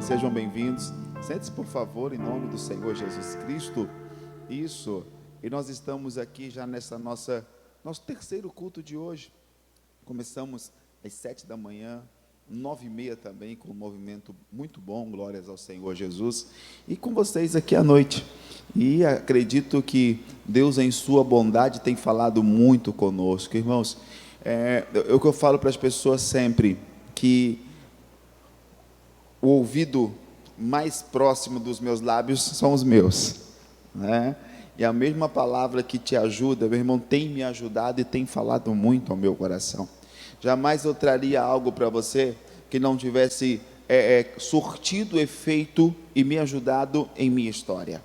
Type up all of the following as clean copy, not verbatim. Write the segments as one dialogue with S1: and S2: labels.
S1: sejam bem-vindos. Sente-se, por favor, em nome do Senhor Jesus Cristo. Isso. E nós estamos aqui já nessa nosso terceiro culto de hoje. Começamos às 7 da manhã, 9h30 também, com um movimento muito bom, glórias ao Senhor Jesus. E com vocês aqui à noite. E acredito que Deus, em sua bondade, tem falado muito conosco. Irmãos, o que eu falo para as pessoas sempre, que o ouvido mais próximo dos meus lábios são os meus, né? E a mesma palavra que te ajuda, meu irmão, tem me ajudado e tem falado muito ao meu coração. Jamais eu traria algo para você que não tivesse surtido efeito e me ajudado em minha história.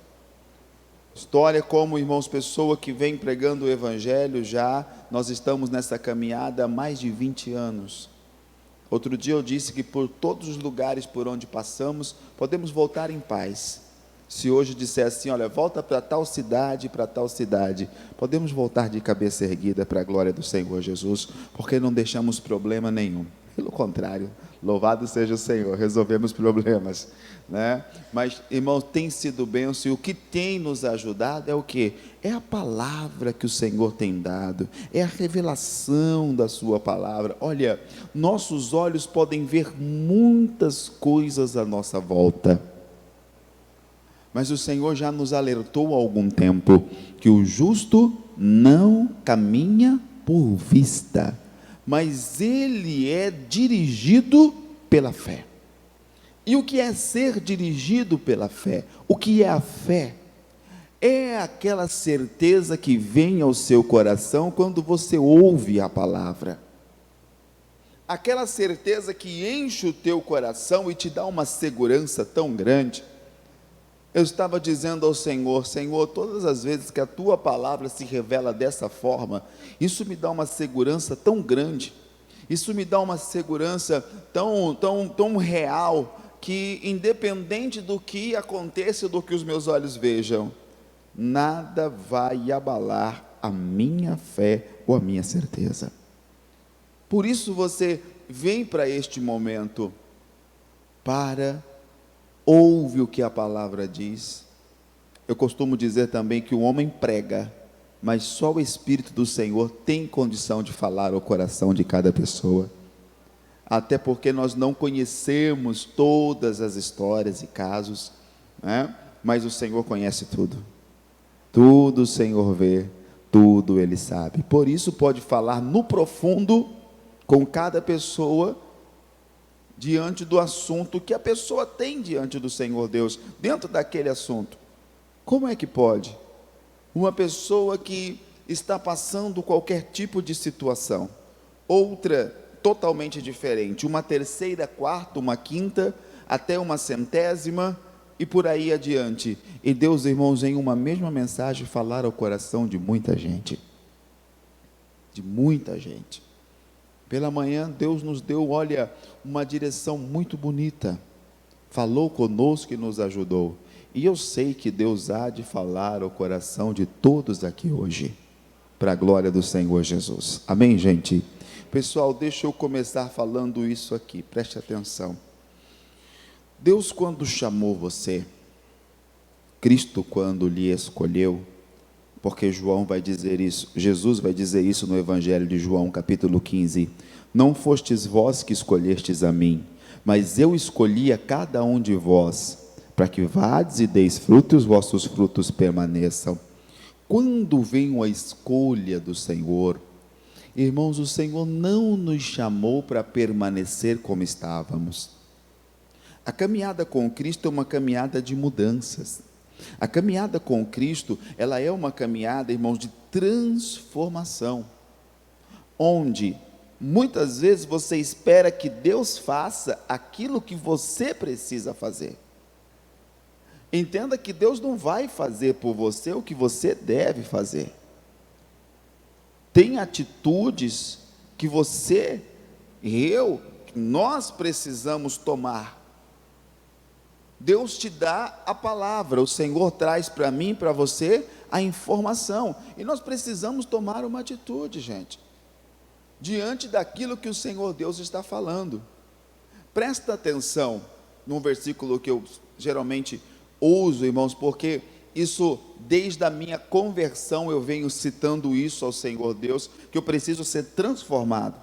S1: História como, irmãos, pessoa que vem pregando o Evangelho já, nós estamos nessa caminhada há mais de 20 anos. Outro dia eu disse que por todos os lugares por onde passamos, podemos voltar em paz. Se hoje disser assim, olha, volta para tal cidade, podemos voltar de cabeça erguida para a glória do Senhor Jesus, porque não deixamos problema nenhum. Pelo contrário, louvado seja o Senhor, resolvemos problemas, né? Mas, irmãos, tem sido bênção, e o que tem nos ajudado é o quê? É a palavra que o Senhor tem dado, é a revelação da sua palavra. Olha, nossos olhos podem ver muitas coisas à nossa volta, mas o Senhor já nos alertou há algum tempo, que o justo não caminha por vista, mas ele é dirigido pela fé. E o que é ser dirigido pela fé? O que é a fé? É aquela certeza que vem ao seu coração quando você ouve a palavra. Aquela certeza que enche o teu coração e te dá uma segurança tão grande. Eu estava dizendo ao Senhor, Senhor, todas as vezes que a tua palavra se revela dessa forma, isso me dá uma segurança tão grande, isso me dá uma segurança tão real, que independente do que aconteça, do que os meus olhos vejam, nada vai abalar a minha fé ou a minha certeza. Por isso você vem para este momento, ouve o que a palavra diz. Eu costumo dizer também que o homem prega, mas só o Espírito do Senhor tem condição de falar ao coração de cada pessoa, até porque nós não conhecemos todas as histórias e casos, né? Mas o Senhor conhece tudo o Senhor vê, tudo Ele sabe, por isso pode falar no profundo com cada pessoa, diante do assunto que a pessoa tem diante do Senhor Deus, dentro daquele assunto. Como é que pode? Uma pessoa que está passando qualquer tipo de situação, outra totalmente diferente, uma terceira, quarta, uma quinta, até uma centésima, e por aí adiante, e Deus, irmãos, em uma mesma mensagem, falar ao coração de muita gente, Pela manhã, Deus nos deu, olha, uma direção muito bonita, falou conosco e nos ajudou, e eu sei que Deus há de falar ao coração de todos aqui hoje, para a glória do Senhor Jesus, amém, gente? Pessoal, deixa eu começar falando isso aqui, preste atenção. Deus, quando chamou você, Cristo, quando lhe escolheu, porque João vai dizer isso, Jesus vai dizer isso no Evangelho de João, capítulo 15, não fostes vós que escolhestes a mim, mas eu escolhi a cada um de vós, para que vades e deis fruto e os vossos frutos permaneçam. Quando vem a escolha do Senhor, irmãos, o Senhor não nos chamou para permanecer como estávamos. A caminhada com Cristo é uma caminhada de mudanças. A caminhada com Cristo, ela é uma caminhada, irmãos, de transformação, onde muitas vezes você espera que Deus faça aquilo que você precisa fazer. Entenda que Deus não vai fazer por você o que você deve fazer. Tem atitudes que nós precisamos tomar. Deus te dá a palavra, o Senhor traz para mim e para você a informação, e nós precisamos tomar uma atitude, gente, diante daquilo que o Senhor Deus está falando. Presta atenção, num versículo que eu geralmente uso, irmãos, porque isso, desde a minha conversão, eu venho citando isso ao Senhor Deus, que eu preciso ser transformado,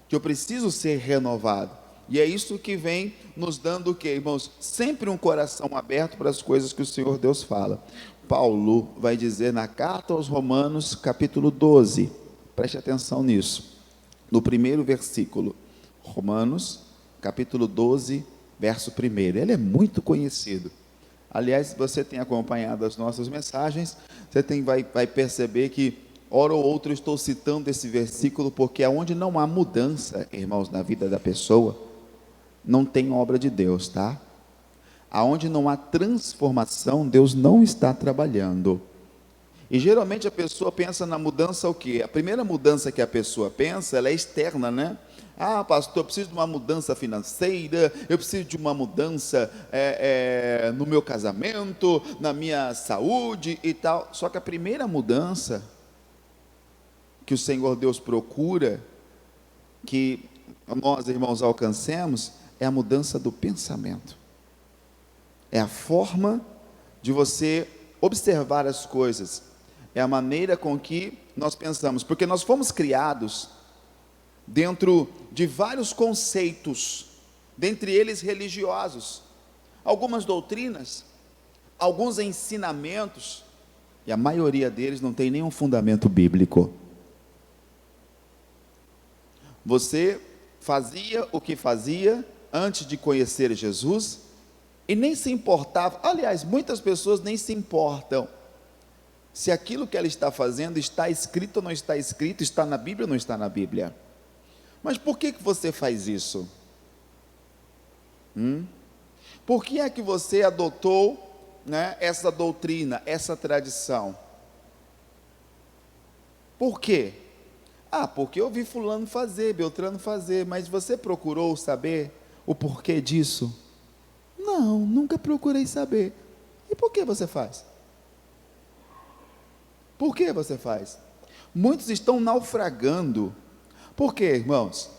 S1: que eu preciso ser renovado. E é isso que vem nos dando o quê, irmãos? Sempre um coração aberto para as coisas que o Senhor Deus fala. Paulo vai dizer na carta aos Romanos, capítulo 12, preste atenção nisso, no primeiro versículo, Romanos, capítulo 12, verso 1, ele é muito conhecido. Aliás, se você tem acompanhado as nossas mensagens, você vai perceber que, hora ou outra, eu estou citando esse versículo, porque aonde não há mudança, irmãos, na vida da pessoa, não tem obra de Deus, tá? Aonde não há transformação, Deus não está trabalhando. E geralmente a pessoa pensa na mudança o quê? A primeira mudança que a pessoa pensa, ela é externa, né? Ah, pastor, eu preciso de uma mudança financeira, eu preciso de uma mudança no meu casamento, na minha saúde e tal. Só que a primeira mudança que o Senhor Deus procura, que nós, irmãos, alcancemos, é a mudança do pensamento. É a forma de você observar as coisas, é a maneira com que nós pensamos, porque nós fomos criados dentro de vários conceitos, dentre eles religiosos, algumas doutrinas, alguns ensinamentos, e a maioria deles não tem nenhum fundamento bíblico. Você fazia o que fazia antes de conhecer Jesus, e nem se importava. Aliás, muitas pessoas nem se importam se aquilo que ela está fazendo está escrito ou não está escrito, está na Bíblia ou não está na Bíblia. Mas por que você faz isso? Por que é que você adotou, né, essa doutrina, essa tradição? Por quê? Ah, porque eu vi fulano fazer, Beltrano fazer, mas você procurou saber o porquê disso? Não, nunca procurei saber. E por que você faz? Por que você faz? Muitos estão naufragando. Por quê, irmãos?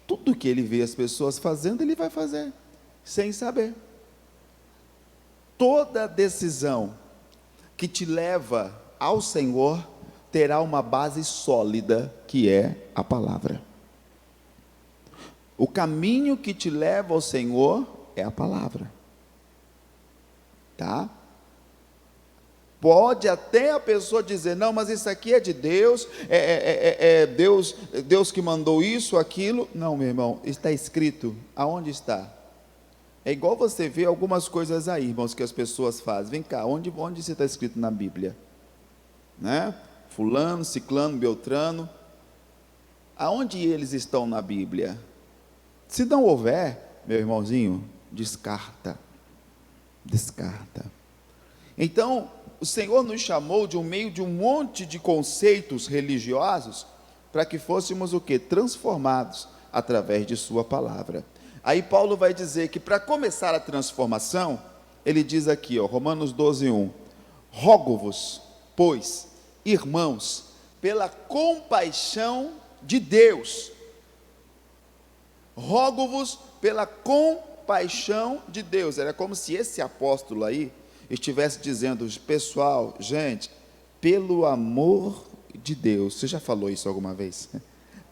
S1: Tudo que ele vê as pessoas fazendo, ele vai fazer, sem saber. Toda decisão que te leva ao Senhor terá uma base sólida, que é a palavra. O caminho que te leva ao Senhor é a palavra, tá? Pode até a pessoa dizer, não, mas isso aqui é de Deus, Deus que mandou isso, aquilo. Não, meu irmão, está escrito. Aonde está? É igual você vê algumas coisas aí, irmãos, que as pessoas fazem. Vem cá, onde isso está escrito na Bíblia? Né? Fulano, ciclano, beltrano. Aonde eles estão na Bíblia? Se não houver, meu irmãozinho, descarta. Então, o Senhor nos chamou de um meio de um monte de conceitos religiosos, para que fôssemos o quê? Transformados através de sua palavra. Aí Paulo vai dizer que para começar a transformação, ele diz aqui, Romanos 12:1, rogo-vos, pois, irmãos, pela compaixão de Deus, rogo-vos pela compaixão de Deus. Era como se esse apóstolo aí estivesse dizendo, pessoal, gente, pelo amor de Deus. Você já falou isso alguma vez?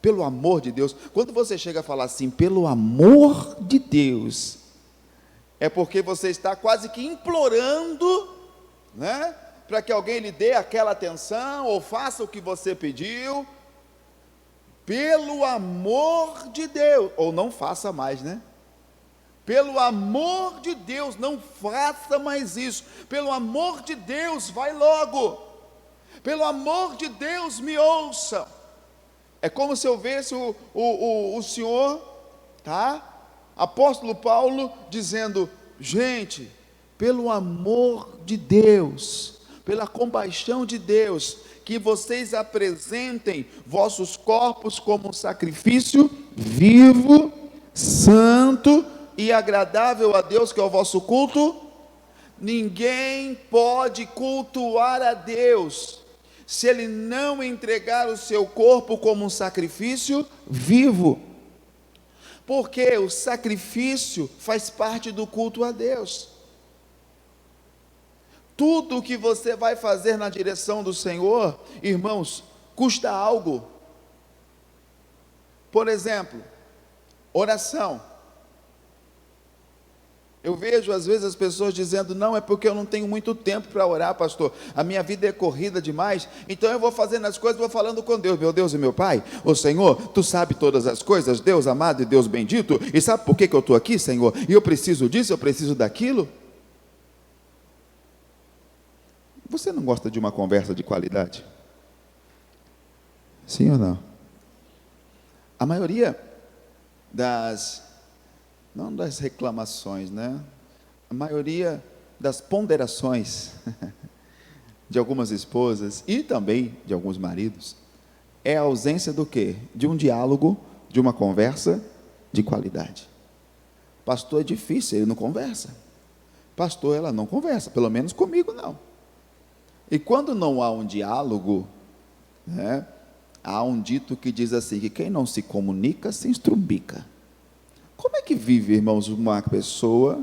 S1: Pelo amor de Deus. Quando você chega a falar assim, pelo amor de Deus, é porque você está quase que implorando, né, para que alguém lhe dê aquela atenção, ou faça o que você pediu, pelo amor de Deus, ou não faça mais, né? Pelo amor de Deus, não faça mais isso. Pelo amor de Deus, vai logo. Pelo amor de Deus, me ouça. É como se eu visse o Senhor, tá? Apóstolo Paulo dizendo, gente, pelo amor de Deus, pela compaixão de Deus, que vocês apresentem vossos corpos como um sacrifício vivo, santo e agradável a Deus, que é o vosso culto. Ninguém pode cultuar a Deus se ele não entregar o seu corpo como um sacrifício vivo. Porque o sacrifício faz parte do culto a Deus. Tudo que você vai fazer na direção do Senhor, irmãos, custa algo. Por exemplo, oração. Eu vejo às vezes as pessoas dizendo: não, é porque eu não tenho muito tempo para orar, pastor, a minha vida é corrida demais, então eu vou fazendo as coisas, vou falando com Deus, meu Deus e meu Pai, ô Senhor, Tu sabe todas as coisas, Deus amado e Deus bendito, e sabe por que eu estou aqui, Senhor, e eu preciso disso, eu preciso daquilo. Você não gosta de uma conversa de qualidade? Sim ou não? A maioria não das reclamações, né? A maioria das ponderações de algumas esposas e também de alguns maridos é a ausência do quê? De um diálogo, de uma conversa de qualidade. Pastor, é difícil, ele não conversa. Pastor, ela não conversa, pelo menos comigo não. E quando não há um diálogo, né, há um dito que diz assim, que quem não se comunica se estrumbica. Como é que vive, irmãos, uma pessoa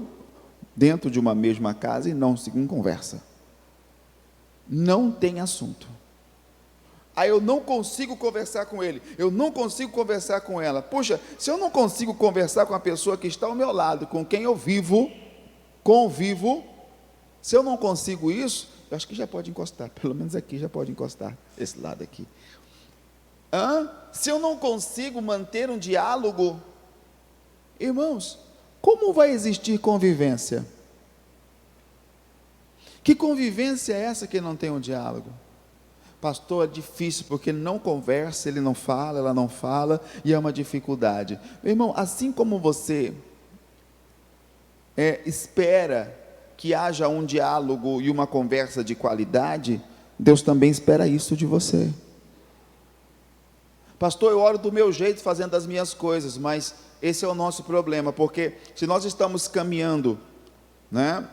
S1: dentro de uma mesma casa e não conversa? Não tem assunto. Aí eu não consigo conversar com ele, eu não consigo conversar com ela. Puxa, se eu não consigo conversar com a pessoa que está ao meu lado, com quem eu convivo, se eu não consigo isso, eu acho que já pode encostar, pelo menos aqui já pode encostar, esse lado aqui. Se eu não consigo manter um diálogo, irmãos, como vai existir convivência? Que convivência é essa que não tem um diálogo? Pastor, é difícil porque ele não conversa, ele não fala, ela não fala, e é uma dificuldade. Meu irmão, assim como você espera que haja um diálogo e uma conversa de qualidade, Deus também espera isso de você. Pastor, eu oro do meu jeito, fazendo as minhas coisas, mas esse é o nosso problema, porque se nós estamos caminhando, né,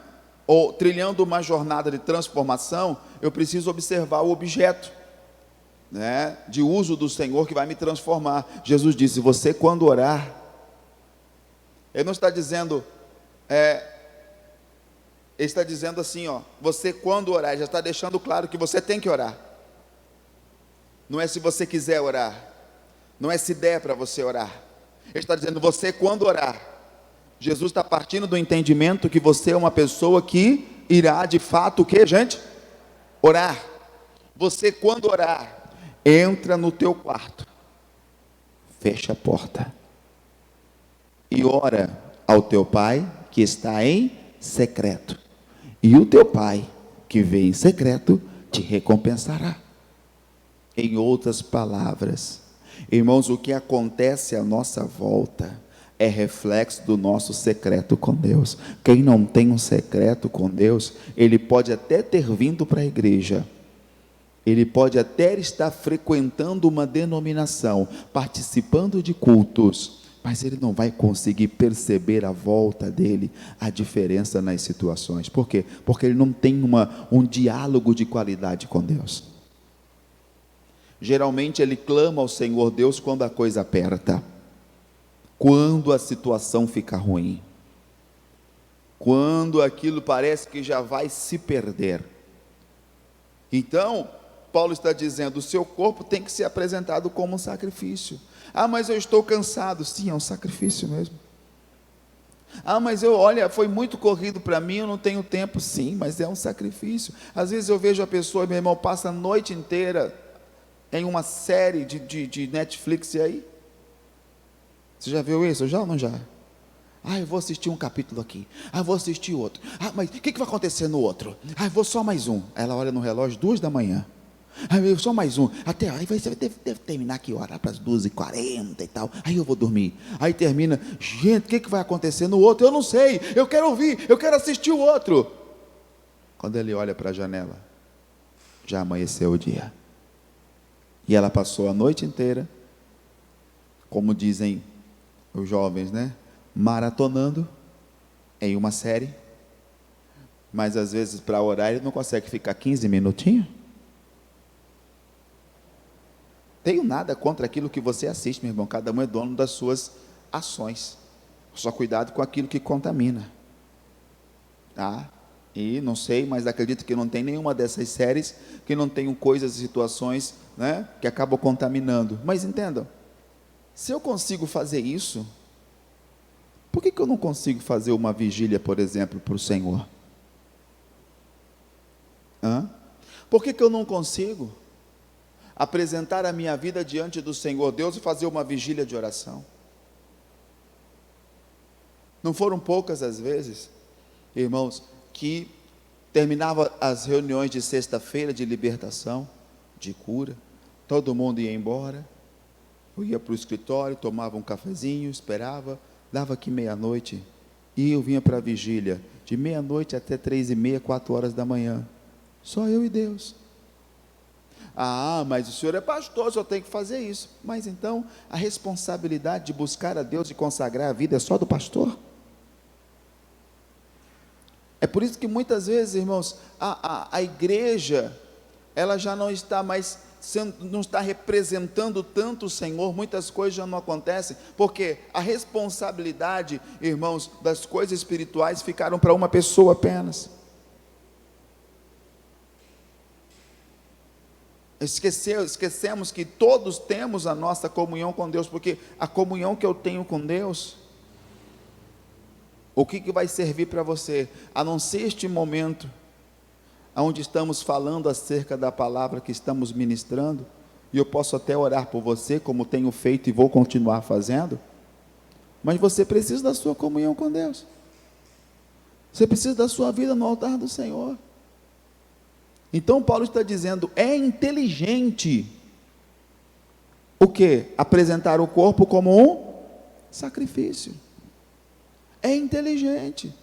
S1: ou trilhando uma jornada de transformação, eu preciso observar o objeto, né, de uso do Senhor que vai me transformar. Jesus disse: você quando orar, Ele não está dizendo, Ele está dizendo assim, você quando orar, já está deixando claro que você tem que orar. Não é se você quiser orar, não é se der para você orar. Ele está dizendo, você quando orar. Jesus está partindo do entendimento que você é uma pessoa que irá de fato, o que, gente? Orar. Você quando orar, entra no teu quarto, fecha a porta e ora ao teu Pai que está em secreto, e o teu Pai que vê em secreto te recompensará. Em outras palavras, irmãos, o que acontece à nossa volta é reflexo do nosso secreto com Deus. Quem não tem um secreto com Deus, ele pode até ter vindo para a igreja, ele pode até estar frequentando uma denominação, participando de cultos, mas ele não vai conseguir perceber à volta dele a diferença nas situações. Por quê? Porque ele não tem um diálogo de qualidade com Deus. Geralmente ele clama ao Senhor Deus quando a coisa aperta, quando a situação fica ruim, quando aquilo parece que já vai se perder. Então, Paulo está dizendo, o seu corpo tem que ser apresentado como um sacrifício. Mas eu estou cansado. Sim, é um sacrifício mesmo. Mas olha, foi muito corrido para mim, eu não tenho tempo. Sim, mas é um sacrifício. Às vezes eu vejo a pessoa, meu irmão, passa a noite inteira em uma série de Netflix, e aí? Você já viu isso? Já ou não já? Eu vou assistir um capítulo aqui. Vou assistir outro. Mas o que vai acontecer no outro? Vou só mais um. Ela olha no relógio, 2 da manhã. Só mais um. Até aí você deve terminar aqui, orar para as 2h40 e tal. Aí eu vou dormir. Aí termina. Gente, o que vai acontecer no outro? Eu não sei. Eu quero ouvir. Eu quero assistir o outro. Quando ele olha para a janela, já amanheceu o dia. E ela passou a noite inteira, como dizem os jovens, né? Maratonando em uma série. Mas às vezes para orar ele não consegue ficar 15 minutinhos. Tenho nada contra aquilo que você assiste, meu irmão. Cada um é dono das suas ações. Só cuidado com aquilo que contamina. Tá? E não sei, mas acredito que não tem nenhuma dessas séries que não tenham coisas e situações, né, que acabam contaminando. Mas entendam, se eu consigo fazer isso, por que eu não consigo fazer uma vigília, por exemplo, para o Senhor? Por que eu não consigo apresentar a minha vida diante do Senhor Deus e fazer uma vigília de oração? Não foram poucas as vezes, irmãos, que terminava as reuniões de sexta-feira de libertação, de cura, todo mundo ia embora, eu ia para o escritório, tomava um cafezinho, esperava, dava aqui meia-noite, e eu vinha para a vigília, de meia-noite até 3h30, 4 horas da manhã, só eu e Deus. Mas o senhor é pastor, só tem que fazer isso. Mas então, a responsabilidade de buscar a Deus e consagrar a vida é só do pastor? É por isso que muitas vezes, irmãos, a igreja, ela já não está mais não está representando tanto o Senhor, muitas coisas já não acontecem, porque a responsabilidade, irmãos, das coisas espirituais ficaram para uma pessoa apenas. Esquecemos que todos temos a nossa comunhão com Deus, porque a comunhão que eu tenho com Deus, o que vai servir para você, a não ser este momento, onde estamos falando acerca da palavra que estamos ministrando, e eu posso até orar por você, como tenho feito e vou continuar fazendo, mas você precisa da sua comunhão com Deus, você precisa da sua vida no altar do Senhor. Então Paulo está dizendo, é inteligente, o que? Apresentar o corpo como um sacrifício, é inteligente.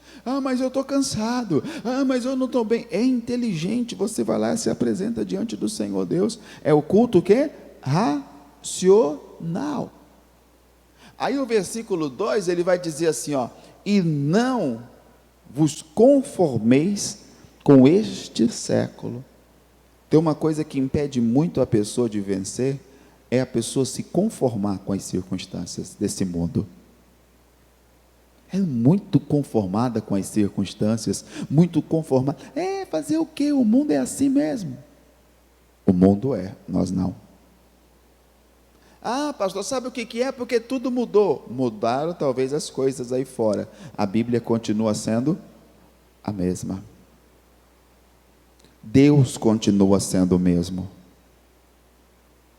S1: Mas eu estou cansado, mas eu não estou bem. É inteligente, você vai lá e se apresenta diante do Senhor Deus. É o culto o quê? Racional. Aí o versículo 2, ele vai dizer assim, e não vos conformeis com este século. Tem uma coisa que impede muito a pessoa de vencer, é a pessoa se conformar com as circunstâncias desse mundo. É muito conformada com as circunstâncias, muito conformada. Fazer o quê? O mundo é assim mesmo. O mundo é, nós não. Pastor, sabe o que é? Porque tudo mudou. Mudaram talvez as coisas aí fora. A Bíblia continua sendo a mesma. Deus continua sendo o mesmo.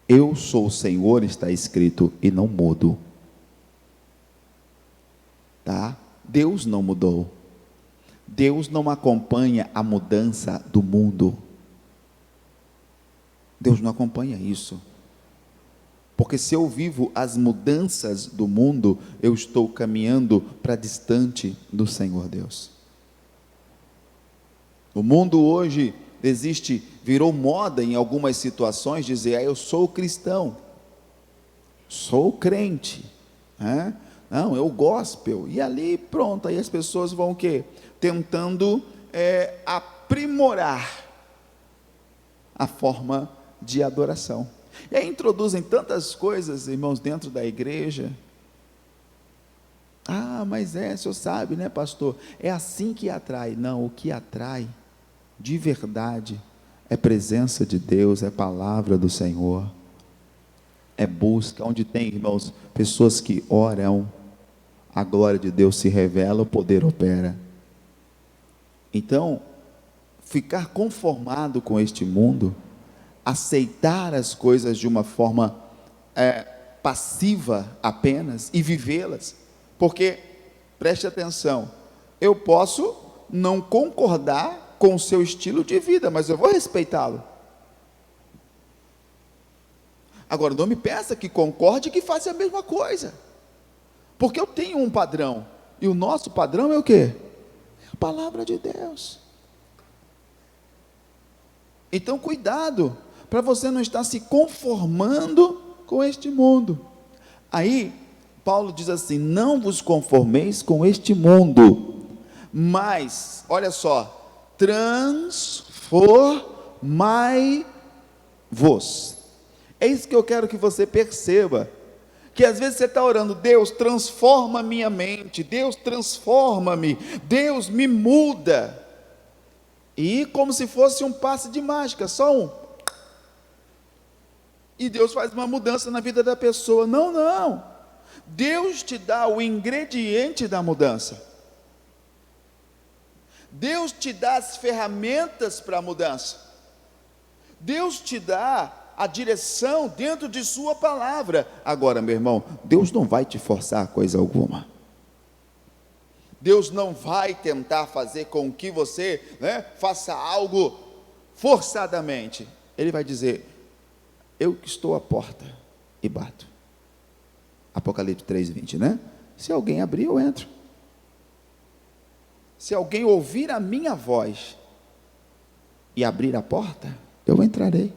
S1: Eu sou o Senhor, está escrito, e não mudo. Deus não mudou. Deus não acompanha a mudança do mundo. Deus não acompanha isso. Porque se eu vivo as mudanças do mundo, eu estou caminhando para distante do Senhor Deus. O mundo hoje virou moda em algumas situações dizer, eu sou cristão, sou crente, não, é o gospel, e ali pronto, aí as pessoas vão o quê? Tentando aprimorar a forma de adoração, e aí introduzem tantas coisas, irmãos, dentro da igreja. Mas o senhor sabe, né, pastor, é assim que atrai. Não, o que atrai, de verdade, é presença de Deus, é palavra do Senhor, é busca, onde tem, irmãos, pessoas que oram, a glória de Deus se revela, o poder opera. Então, ficar conformado com este mundo, aceitar as coisas de uma forma passiva apenas, e vivê-las, porque, preste atenção, eu posso não concordar com o seu estilo de vida, mas eu vou respeitá-lo. Agora, não me peça que concorde e que faça a mesma coisa, porque eu tenho um padrão, e o nosso padrão é o quê? É a palavra de Deus. Então cuidado, para você não estar se conformando com este mundo. Aí, Paulo diz assim, não vos conformeis com este mundo, mas, olha só, transformai-vos. É isso que eu quero que você perceba, que às vezes você está orando: Deus, transforma minha mente, Deus, transforma-me, Deus, me muda. E como se fosse um passe de mágica, só um. E Deus faz uma mudança na vida da pessoa. Não, não. Deus te dá o ingrediente da mudança. Deus te dá as ferramentas para a mudança. Deus te dá a direção dentro de sua palavra. Agora, meu irmão, Deus não vai te forçar coisa alguma. Deus não vai tentar fazer com que você, faça algo forçadamente. Ele vai dizer: eu que estou à porta e bato. Apocalipse 3:20, né? Se alguém abrir, eu entro. Se alguém ouvir a minha voz e abrir a porta, eu entrarei.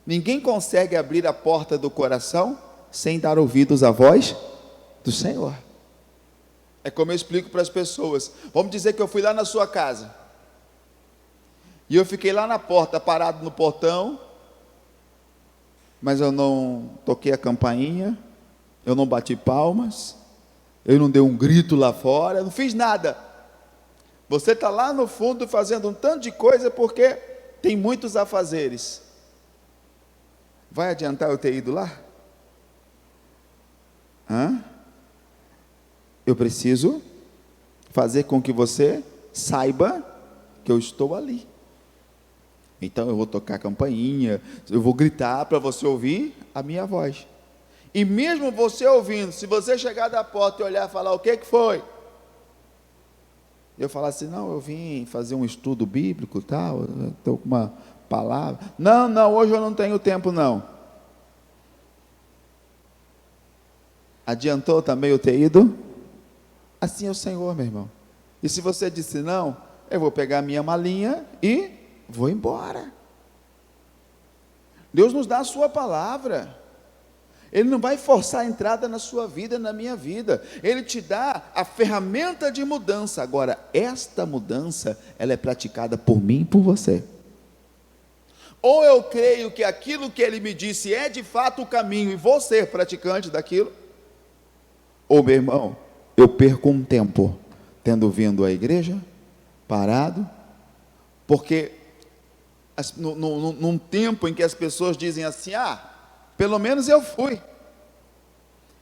S1: Ninguém consegue abrir a porta do coração sem dar ouvidos à voz do Senhor. É como eu explico para as pessoas. Vamos dizer que eu fui lá na sua casa e eu fiquei lá na porta, parado no portão, mas eu não toquei a campainha, eu não bati palmas, eu não dei um grito lá fora, eu não fiz nada. Você está lá no fundo fazendo um tanto de coisa porque tem muitos afazeres. Vai adiantar eu ter ido lá? Eu preciso fazer com que você saiba que eu estou ali. Então eu vou tocar a campainha, eu vou gritar para você ouvir a minha voz. E mesmo você ouvindo, se você chegar da porta e olhar e falar: o que foi? Eu falar assim: não, eu vim fazer um estudo bíblico, tal, estou com uma palavra. Não, hoje eu não tenho tempo não. Adiantou também eu ter ido? Assim é o Senhor, meu irmão. E se você disse não, eu vou pegar a minha malinha e vou embora. Deus nos dá a sua palavra. Ele não vai forçar a entrada na sua vida, na minha vida. Ele te dá a ferramenta de mudança. Agora, esta mudança, ela é praticada por mim e por você. Ou eu creio que aquilo que Ele me disse é de fato o caminho e vou ser praticante daquilo, ou, meu irmão, eu perco um tempo tendo vindo à igreja, parado, porque num tempo em que as pessoas dizem assim: pelo menos eu fui,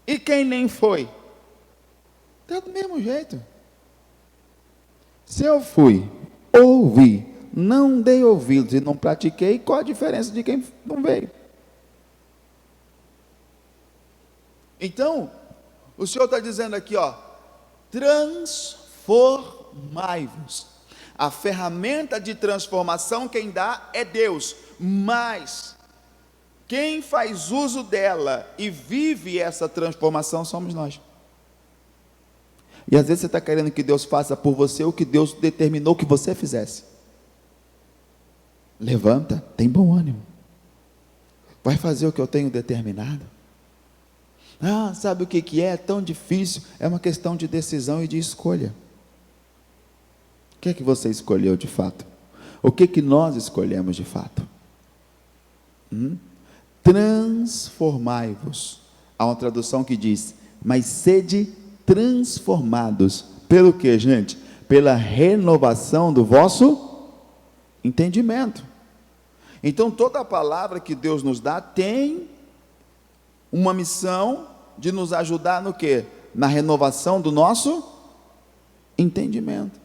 S1: e quem nem foi? Está do mesmo jeito. Se eu fui, ouvi, não dei ouvidos e não pratiquei, qual a diferença de quem não veio? Então, o Senhor está dizendo aqui, transformai-vos. A ferramenta de transformação quem dá é Deus, mas quem faz uso dela e vive essa transformação somos nós. E às vezes você está querendo que Deus faça por você o que Deus determinou que você fizesse. Levanta, tem bom ânimo, vai fazer o que eu tenho determinado. Sabe o que é tão difícil? É uma questão de decisão e de escolha. O que é que você escolheu de fato? O que é que nós escolhemos de fato? Transformai-vos. Há uma tradução que diz: mas sede transformados. Pelo que, gente? Pela renovação do vosso entendimento. Então toda a palavra que Deus nos dá tem uma missão de nos ajudar no quê? Na renovação do nosso entendimento.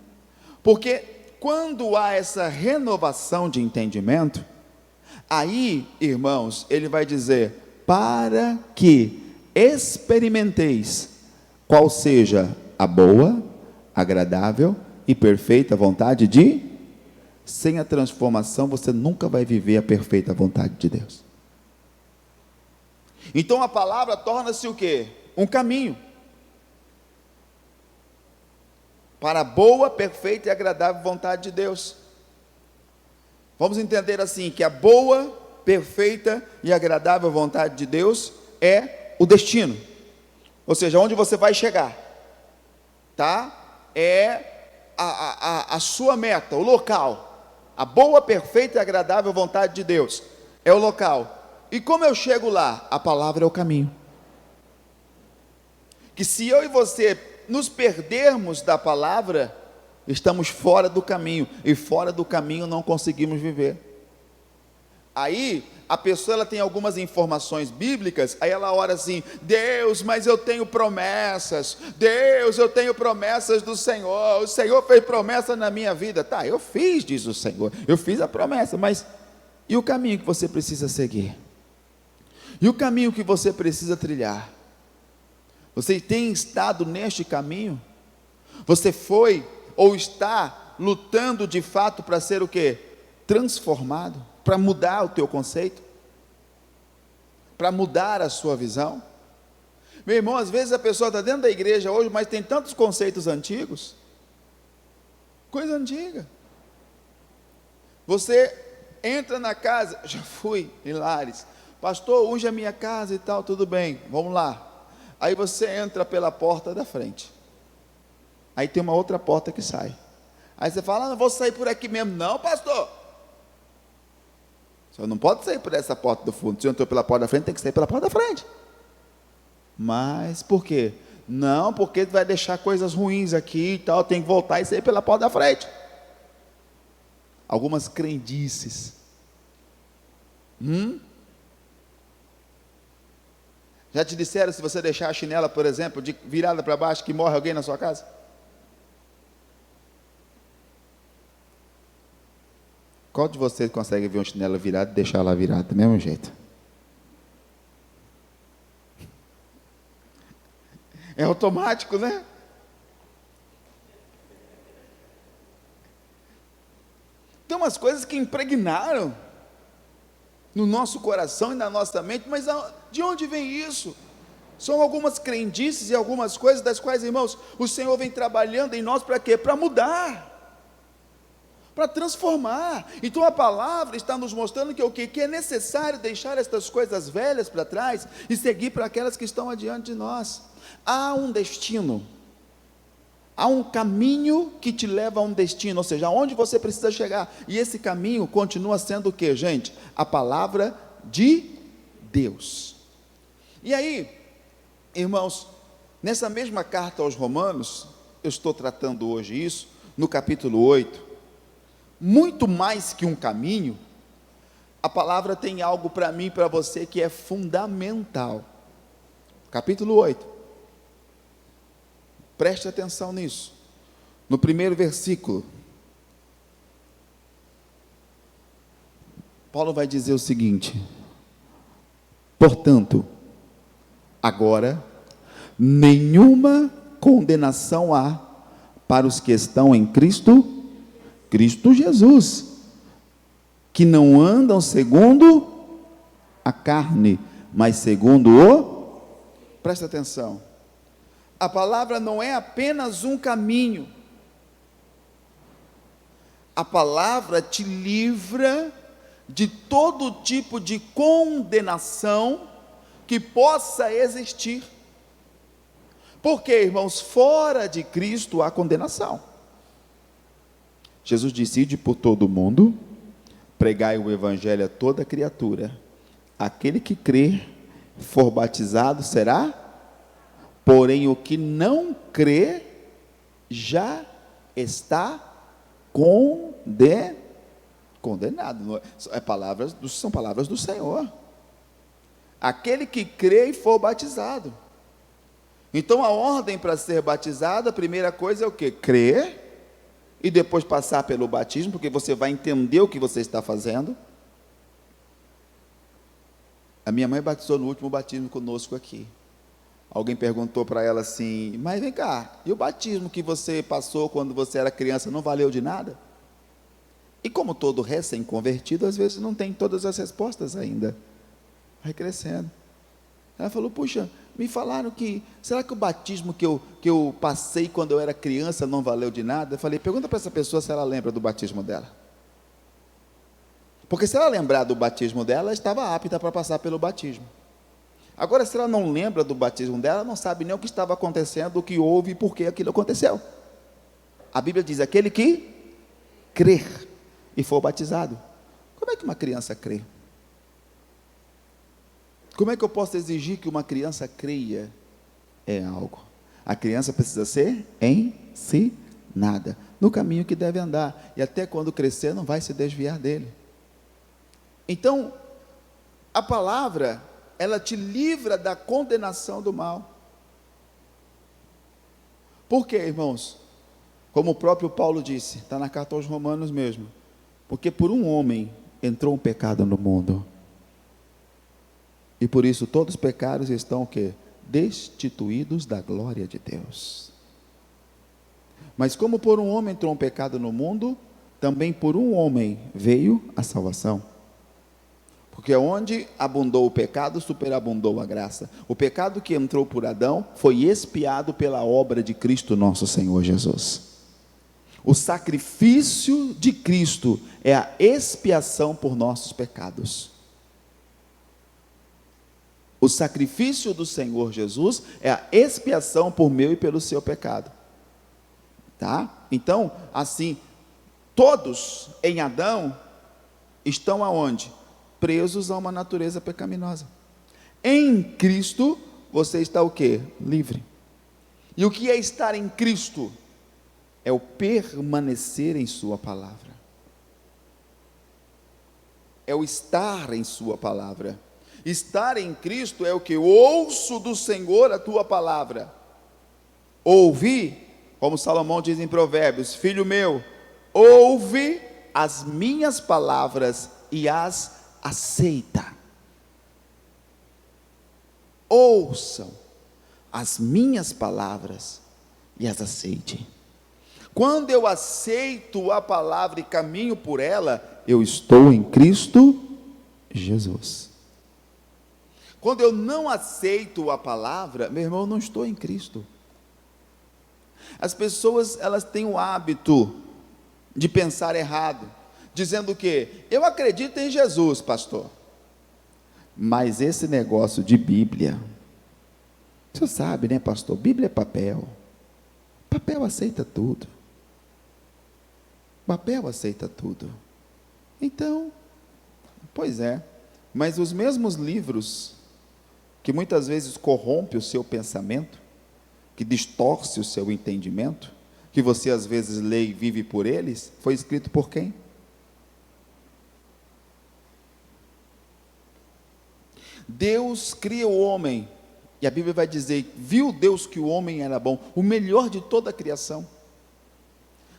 S1: Porque quando há essa renovação de entendimento, aí, irmãos, ele vai dizer: para que experimenteis qual seja a boa, agradável e perfeita vontade de... Sem a transformação você nunca vai viver a perfeita vontade de Deus. Então a palavra torna-se o quê? Um caminho para a boa, perfeita e agradável vontade de Deus. Vamos entender assim, que a boa, perfeita e agradável vontade de Deus é o destino, ou seja, onde você vai chegar, tá? É a sua meta, o local. A boa, perfeita e agradável vontade de Deus é o local. E como eu chego lá? A palavra é o caminho. Que se eu e você nos perdermos da palavra, estamos fora do caminho, e fora do caminho não conseguimos viver. Aí a pessoa ela tem algumas informações bíblicas, aí ela ora assim: Deus, mas eu tenho promessas, Deus, eu tenho promessas do Senhor, o Senhor fez promessa na minha vida. Tá, eu fiz, diz o Senhor, eu fiz a promessa, mas e o caminho que você precisa seguir? E o caminho que você precisa trilhar? Você tem estado neste caminho? Você foi ou está lutando de fato para ser o quê? Transformado, para mudar o teu conceito, para mudar a sua visão. Meu irmão, às vezes a pessoa está dentro da igreja hoje, mas tem tantos conceitos antigos, coisa antiga. Você entra na casa, já fui em Lares, pastor, unge a minha casa e tal, tudo bem, vamos lá. Aí você entra pela porta da frente, aí tem uma outra porta que sai, aí você fala, não vou sair por aqui mesmo. Não, pastor, o senhor não pode sair por essa porta do fundo, se o senhor entrou pela porta da frente, tem que sair pela porta da frente. Mas por quê? Não, porque vai deixar coisas ruins aqui e tal, tem que voltar e sair pela porta da frente. Algumas crendices. Já te disseram, se você deixar a chinela, por exemplo, virada para baixo, que morre alguém na sua casa? Qual de vocês consegue ver uma chinela virada e deixar ela virada do mesmo jeito? É automático, né? Tem umas coisas que impregnaram no nosso coração e na nossa mente, mas de onde vem isso? São algumas crendices e algumas coisas das quais, irmãos, o Senhor vem trabalhando em nós para quê? Para mudar, para transformar. Então a palavra está nos mostrando que o quê? Que é necessário deixar estas coisas velhas para trás e seguir para aquelas que estão adiante de nós. Há um destino, há um caminho que te leva a um destino, ou seja, aonde você precisa chegar, e esse caminho continua sendo o que, gente? A palavra de Deus. E aí, irmãos, nessa mesma carta aos Romanos, eu estou tratando hoje isso, no capítulo 8, muito mais que um caminho, a palavra tem algo para mim e para você que é fundamental. Capítulo 8, preste atenção nisso, no primeiro versículo, Paulo vai dizer o seguinte: portanto, agora, nenhuma condenação há para os que estão em Cristo Jesus, que não andam segundo a carne, mas segundo o... Presta atenção, a palavra não é apenas um caminho, a palavra te livra de todo tipo de condenação que possa existir. Porque, irmãos, fora de Cristo há condenação. Jesus disse: ide por todo o mundo, pregai o evangelho a toda criatura, aquele que crer, for batizado, será, porém o que não crê, já está condenado. São palavras do Senhor. Aquele que crê e for batizado. Então a ordem para ser batizado, a primeira coisa é o quê? Crer, e depois passar pelo batismo, porque você vai entender o que você está fazendo. A minha mãe batizou no último batismo conosco aqui. Alguém perguntou para ela assim: mas vem cá, e o batismo que você passou quando você era criança não valeu de nada? E como todo recém-convertido, às vezes não tem todas as respostas ainda, vai crescendo. Ela falou: puxa, me falaram que, será que o batismo que eu passei quando eu era criança não valeu de nada? Eu falei: pergunta para essa pessoa se ela lembra do batismo dela, porque se ela lembrar do batismo dela, ela estava apta para passar pelo batismo. Agora, se ela não lembra do batismo dela, ela não sabe nem o que estava acontecendo, o que houve e por que aquilo aconteceu. A Bíblia diz: aquele que crer e for batizado. Como é que uma criança crê? Como é que eu posso exigir que uma criança creia em algo? A criança precisa ser ensinada no caminho que deve andar, e até quando crescer não vai se desviar dele. Então, a palavra, ela te livra da condenação do mal. Por quê, irmãos? Como o próprio Paulo disse, está na carta aos Romanos mesmo, porque por um homem entrou um pecado no mundo, e por isso todos os pecados estão o quê? Destituídos da glória de Deus. Mas como por um homem entrou um pecado no mundo, também por um homem veio a salvação. Porque onde abundou o pecado, superabundou a graça. O pecado que entrou por Adão foi expiado pela obra de Cristo nosso Senhor Jesus. O sacrifício de Cristo é a expiação por nossos pecados. O sacrifício do Senhor Jesus é a expiação por meu e pelo seu pecado. Tá? Então, assim, todos em Adão estão aonde? Presos a uma natureza pecaminosa. Em Cristo, você está o quê? Livre. E o que é estar em Cristo? É o permanecer em sua palavra. É o estar em sua palavra. Estar em Cristo é o que? Ouço do Senhor a tua palavra. Ouvi, como Salomão diz em Provérbios, filho meu, ouve as minhas palavras e as aceita. Ouçam as minhas palavras e as aceite. Quando eu aceito a palavra e caminho por ela, eu estou em Cristo Jesus. Quando eu não aceito a palavra, meu irmão, eu não estou em Cristo. As pessoas, elas têm o hábito de pensar errado, dizendo que eu acredito em Jesus, pastor, mas esse negócio de Bíblia, você sabe, né, pastor? Bíblia é papel. Papel aceita tudo. Papel aceita tudo. Então, pois é, mas os mesmos livros que muitas vezes corrompe o seu pensamento, que distorce o seu entendimento, que você às vezes lê e vive por eles, foi escrito por quem? Deus cria o homem, e a Bíblia vai dizer, viu Deus que o homem era bom, o melhor de toda a criação.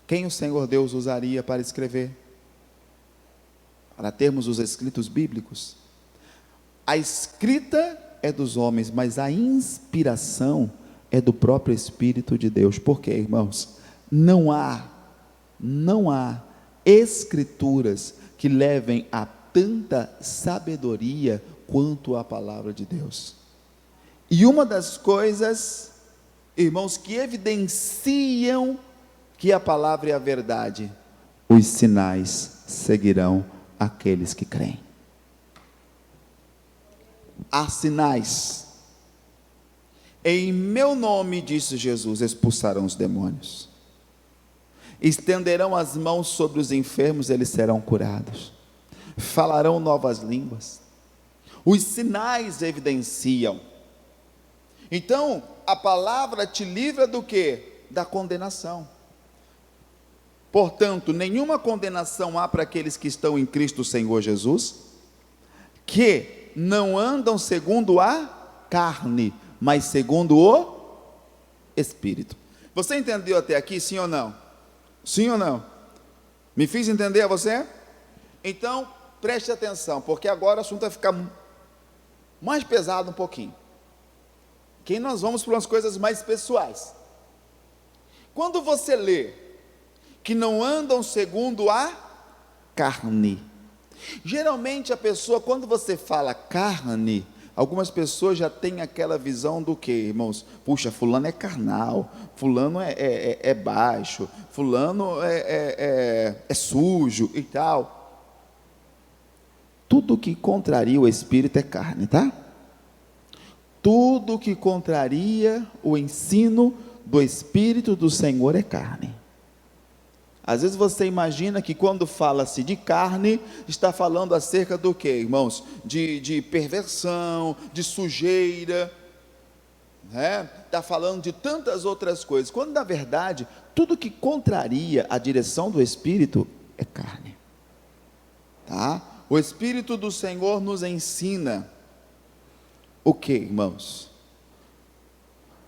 S1: Quem o Senhor Deus usaria para escrever? Para termos os escritos bíblicos? A escrita é dos homens, mas a inspiração é do próprio Espírito de Deus. Por quê, irmãos? Não há escrituras que levem a tanta sabedoria quanto a palavra de Deus. E uma das coisas, irmãos, que evidenciam que a palavra é a verdade, os sinais seguirão aqueles que creem. Há sinais. Em meu nome, disse Jesus, expulsarão os demônios. Estenderão as mãos sobre os enfermos, eles serão curados. Falarão novas línguas. Os sinais evidenciam. Então, a palavra te livra do quê? Da condenação. Portanto, nenhuma condenação há para aqueles que estão em Cristo Senhor Jesus, que não andam segundo a carne, mas segundo o Espírito. Você entendeu até aqui, sim ou não? Sim ou não? Me fiz entender a você? Então, preste atenção, porque agora o assunto vai ficar mais pesado um pouquinho. Que nós vamos para umas coisas mais pessoais. Quando você lê que não andam segundo a carne, geralmente a pessoa, quando você fala carne, algumas pessoas já têm aquela visão do que, irmãos? Puxa, fulano é carnal, fulano é baixo, fulano é sujo e tal. Tudo que contraria o Espírito é carne, tá? Tudo que contraria o ensino do Espírito do Senhor é carne. Às vezes você imagina que quando fala-se de carne, está falando acerca do quê, irmãos? De perversão, de sujeira, né? Está falando de tantas outras coisas, quando na verdade, tudo que contraria a direção do Espírito é carne, tá? O Espírito do Senhor nos ensina o que, irmãos?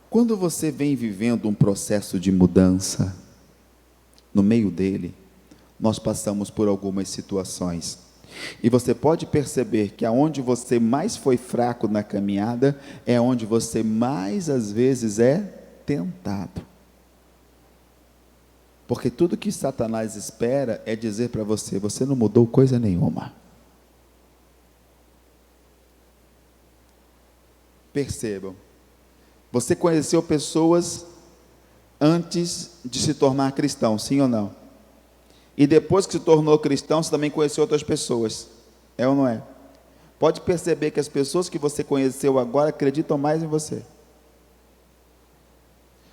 S1: Quando você vem vivendo um processo de mudança, no meio dele, nós passamos por algumas situações, e você pode perceber que aonde você mais foi fraco na caminhada, é onde você mais às vezes é tentado, porque tudo que Satanás espera é dizer para você: você não mudou coisa nenhuma. Percebam, você conheceu pessoas antes de se tornar cristão, sim ou não? E depois que se tornou cristão, você também conheceu outras pessoas, é ou não é? Pode perceber que as pessoas que você conheceu agora acreditam mais em você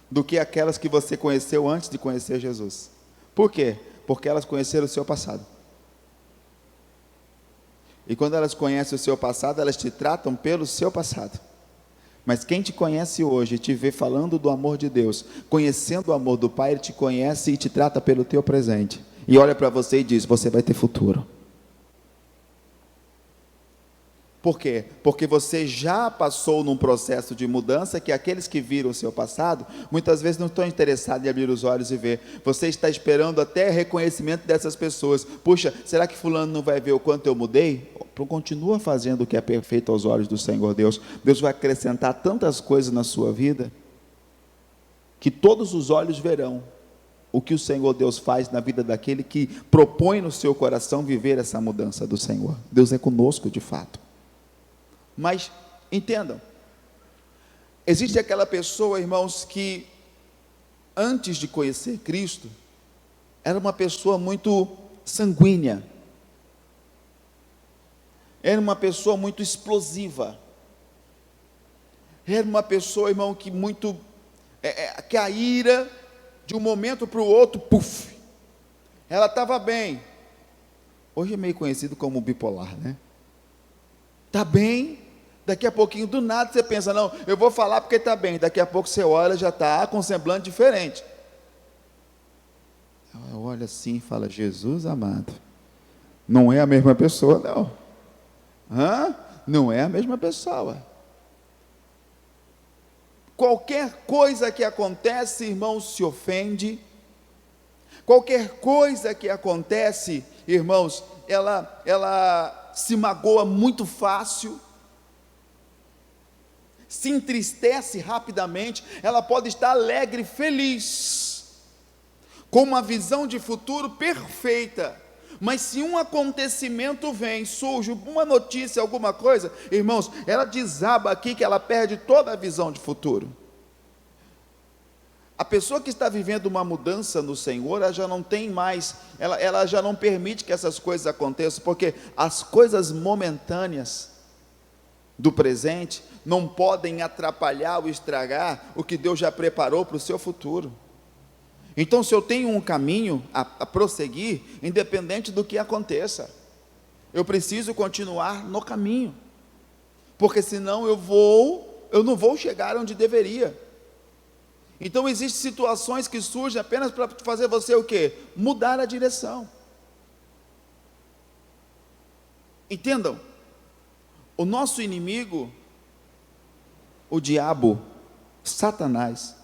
S1: do que aquelas que você conheceu antes de conhecer Jesus. Por quê? Porque elas conheceram o seu passado. E quando elas conhecem o seu passado, elas te tratam pelo seu passado. Mas quem te conhece hoje, te vê falando do amor de Deus, conhecendo o amor do Pai, Ele te conhece e te trata pelo teu presente, e olha para você e diz: você vai ter futuro. Por quê? Porque você já passou num processo de mudança, que aqueles que viram o seu passado, muitas vezes não estão interessados em abrir os olhos e ver. Você está esperando até reconhecimento dessas pessoas. Puxa, será que fulano não vai ver o quanto eu mudei? Continua fazendo o que é perfeito aos olhos do Senhor Deus. Deus vai acrescentar tantas coisas na sua vida, que todos os olhos verão o que o Senhor Deus faz na vida daquele que propõe no seu coração viver essa mudança do Senhor. Deus é conosco de fato. Mas entendam, existe aquela pessoa, irmãos, que antes de conhecer Cristo, era uma pessoa muito sanguínea, era uma pessoa muito explosiva, era uma pessoa, irmão, que muito, que a ira, de um momento para o outro, puf, ela estava bem, hoje é meio conhecido como bipolar, né? Está bem, daqui a pouquinho, do nada você pensa: não, eu vou falar porque está bem, daqui a pouco você olha, já está com um semblante diferente, olha assim e fala: Jesus amado, não é a mesma pessoa não. Não é a mesma pessoa. Qualquer coisa que acontece, irmãos, se ofende. Qualquer coisa que acontece, irmãos, ela se magoa muito fácil, se entristece rapidamente. Ela pode estar alegre, feliz, com uma visão de futuro perfeita, mas se um acontecimento vem, surge uma notícia, alguma coisa, irmãos, ela desaba aqui, que ela perde toda a visão de futuro. A pessoa que está vivendo uma mudança no Senhor, ela já não tem mais, ela já não permite que essas coisas aconteçam, porque as coisas momentâneas do presente não podem atrapalhar ou estragar o que Deus já preparou para o seu futuro. Então, se eu tenho um caminho a prosseguir, independente do que aconteça, eu preciso continuar no caminho, porque senão eu não vou chegar onde deveria. Então, existem situações que surgem apenas para fazer você o quê? Mudar a direção. Entendam, o nosso inimigo, o diabo, Satanás,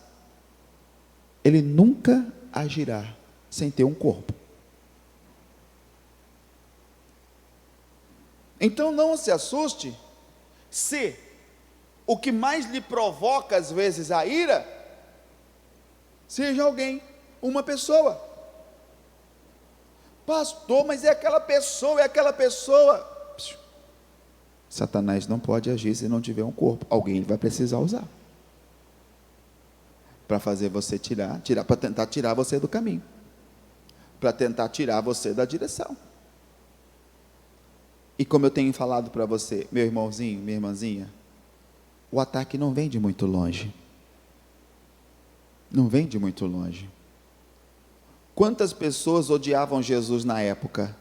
S1: ele nunca agirá sem ter um corpo. Então não se assuste se o que mais lhe provoca às vezes a ira seja alguém, uma pessoa. Pastor, mas é aquela pessoa, Satanás não pode agir se não tiver um corpo. Alguém vai precisar usar para fazer você tirar, para tentar tirar você do caminho, para tentar tirar você da direção. E como eu tenho falado para você, meu irmãozinho, minha irmãzinha, o ataque não vem de muito longe. Não vem de muito longe. Quantas pessoas odiavam Jesus na época?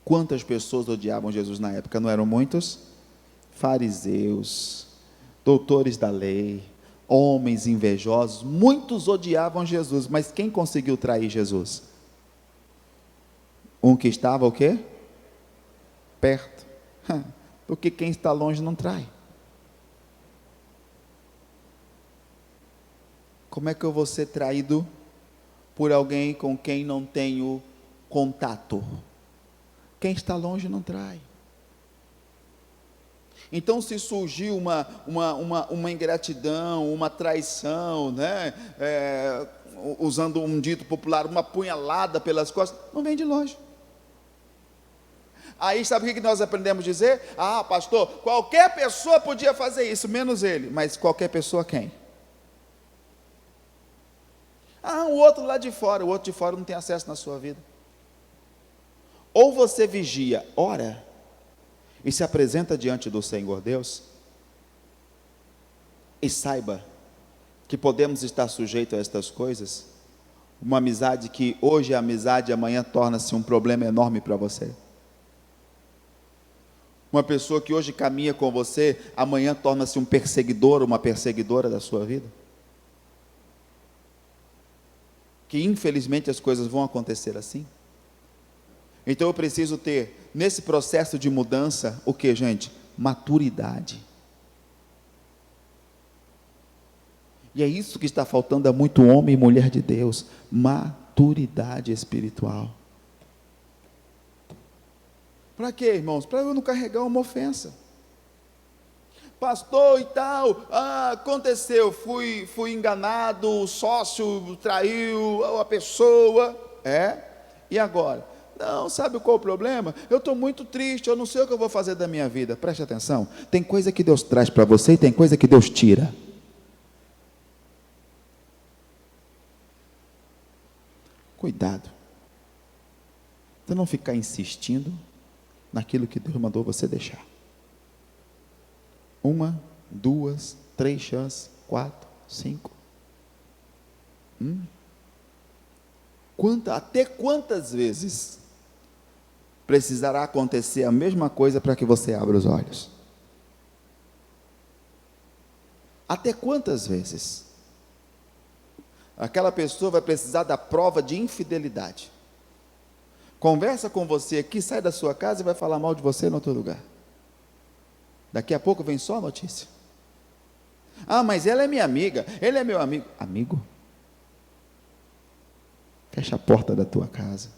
S1: Quantas pessoas odiavam Jesus na época? Não eram muitos? Fariseus, doutores da lei, homens invejosos, muitos odiavam Jesus, mas quem conseguiu trair Jesus? Um que estava o quê? Perto. Porque quem está longe não trai. Como é que eu vou ser traído por alguém com quem não tenho contato? Quem está longe não trai. Então, se surgir uma ingratidão, uma traição, né? Usando um dito popular, uma punhalada pelas costas, não vem de longe. Aí sabe o que nós aprendemos a dizer? Ah, pastor, qualquer pessoa podia fazer isso, menos ele. Mas qualquer pessoa quem? Ah, o outro lá de fora. O outro de fora não tem acesso na sua vida. Ou você vigia, ora, e se apresenta diante do Senhor Deus, e saiba que podemos estar sujeitos a estas coisas. Uma amizade que hoje é amizade, amanhã torna-se um problema enorme para você. Uma pessoa que hoje caminha com você, amanhã torna-se um perseguidor, uma perseguidora da sua vida. Que infelizmente as coisas vão acontecer assim. Então eu preciso ter, nesse processo de mudança, o que, gente? Maturidade. E é isso que está faltando a muito homem e mulher de Deus, maturidade espiritual. Para quê, irmãos? Para eu não carregar uma ofensa. Pastor e tal, aconteceu, fui enganado, o sócio traiu a pessoa, e agora? Não, sabe qual é o problema? Eu estou muito triste, eu não sei o que eu vou fazer da minha vida. Preste atenção, tem coisa que Deus traz para você e tem coisa que Deus tira. Cuidado, para não ficar insistindo naquilo que Deus mandou você deixar. 1, 2, 3 chances, 4, 5. Até quantas vezes precisará acontecer a mesma coisa para que você abra os olhos? Até quantas vezes? Aquela pessoa vai precisar da prova de infidelidade. Conversa com você aqui, sai da sua casa e vai falar mal de você em outro lugar. Daqui a pouco vem só a notícia. Ah, mas ela é minha amiga, ele é meu amigo. Amigo? Fecha a porta da tua casa.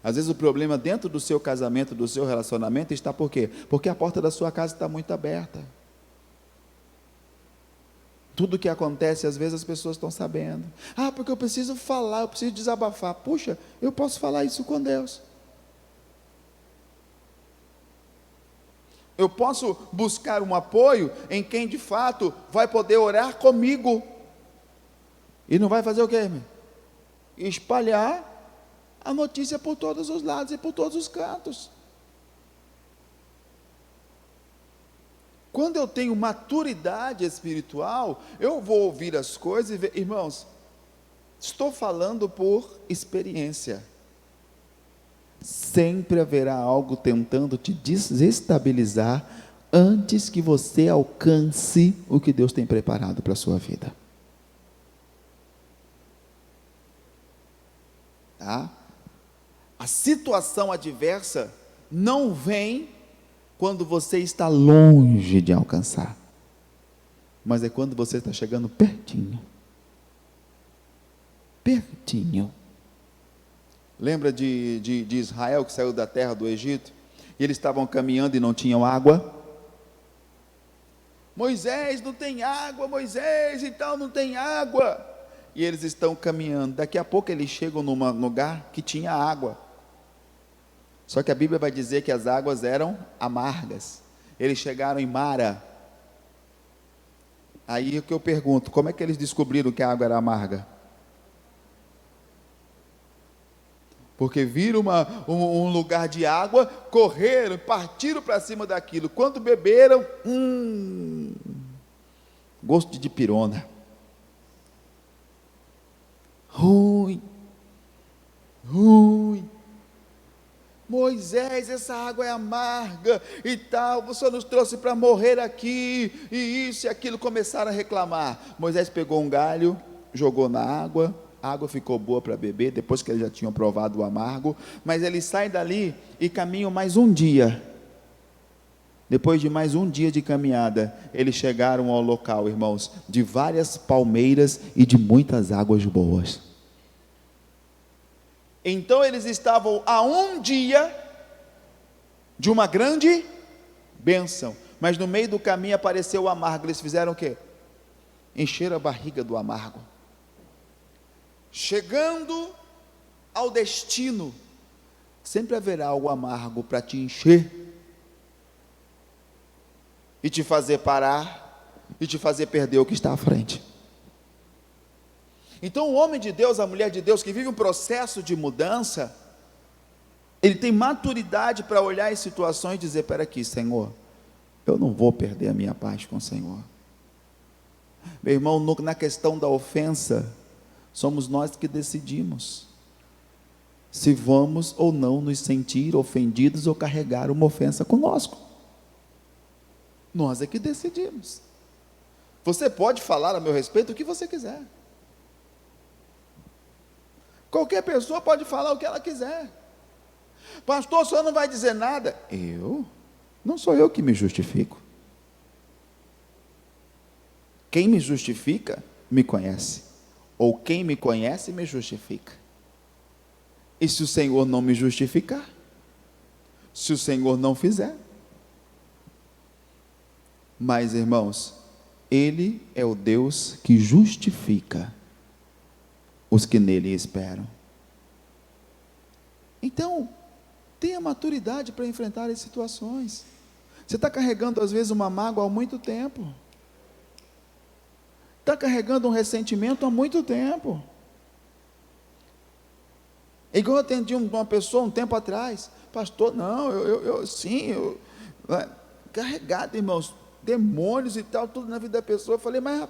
S1: Às vezes o problema dentro do seu casamento, do seu relacionamento, está por quê? Porque a porta da sua casa está muito aberta. Tudo que acontece, às vezes as pessoas estão sabendo. Ah, porque eu preciso falar, eu preciso desabafar. Puxa, eu posso falar isso com Deus. Eu posso buscar um apoio em quem de fato vai poder orar comigo. E não vai fazer o quê, irmão? Espalhar a notícia por todos os lados e por todos os cantos. Quando eu tenho maturidade espiritual, eu vou ouvir as coisas e ver, irmãos, estou falando por experiência. Sempre haverá algo tentando te desestabilizar antes que você alcance o que Deus tem preparado para a sua vida. Tá? A situação adversa não vem quando você está longe de alcançar, mas é quando você está chegando pertinho. Pertinho. Lembra de Israel que saiu da terra do Egito? E eles estavam caminhando e não tinham água. Moisés, não tem água, Moisés, então não tem água. E eles estão caminhando. Daqui a pouco eles chegam num lugar que tinha água. Só que a Bíblia vai dizer que as águas eram amargas. Eles chegaram em Mara. Aí o que eu pergunto, como é que eles descobriram que a água era amarga? Porque viram um lugar de água, correram, partiram para cima daquilo. Quando beberam, gosto de dipirona. ruim, ruim. Moisés, essa água é amarga e tal, você nos trouxe para morrer aqui, e isso e aquilo. Começaram a reclamar. Moisés pegou um galho, jogou na água, a água ficou boa para beber, depois que eles já tinham provado o amargo, mas eles saem dali e caminham mais um dia. Depois de mais um dia de caminhada, eles chegaram ao local, irmãos, de várias palmeiras e de muitas águas boas. Então eles estavam a um dia de uma grande bênção, mas no meio do caminho apareceu o amargo. Eles fizeram o quê? Encheram a barriga do amargo. Chegando ao destino, sempre haverá algo amargo para te encher, e te fazer parar, e te fazer perder o que está à frente. Então o homem de Deus, a mulher de Deus, que vive um processo de mudança, ele tem maturidade para olhar as situações e dizer: espera aqui, Senhor, eu não vou perder a minha paz com o Senhor. Meu irmão, na questão da ofensa, somos nós que decidimos se vamos ou não nos sentir ofendidos ou carregar uma ofensa conosco. Nós é que decidimos. Você pode falar a meu respeito o que você quiser. Qualquer pessoa pode falar o que ela quiser. Pastor, o senhor não vai dizer nada? Não sou eu que me justifico. Quem me justifica, me conhece. Ou quem me conhece, me justifica. E se o Senhor não me justificar? Se o Senhor não fizer? Mas, irmãos, Ele é o Deus que justifica os que nele esperam. Então, tenha maturidade para enfrentar as situações. Você está carregando às vezes uma mágoa há muito tempo, está carregando um ressentimento há muito tempo. Igual eu atendi uma pessoa um tempo atrás: pastor, não, carregado, irmãos, demônios e tal, tudo na vida da pessoa. Eu falei: mas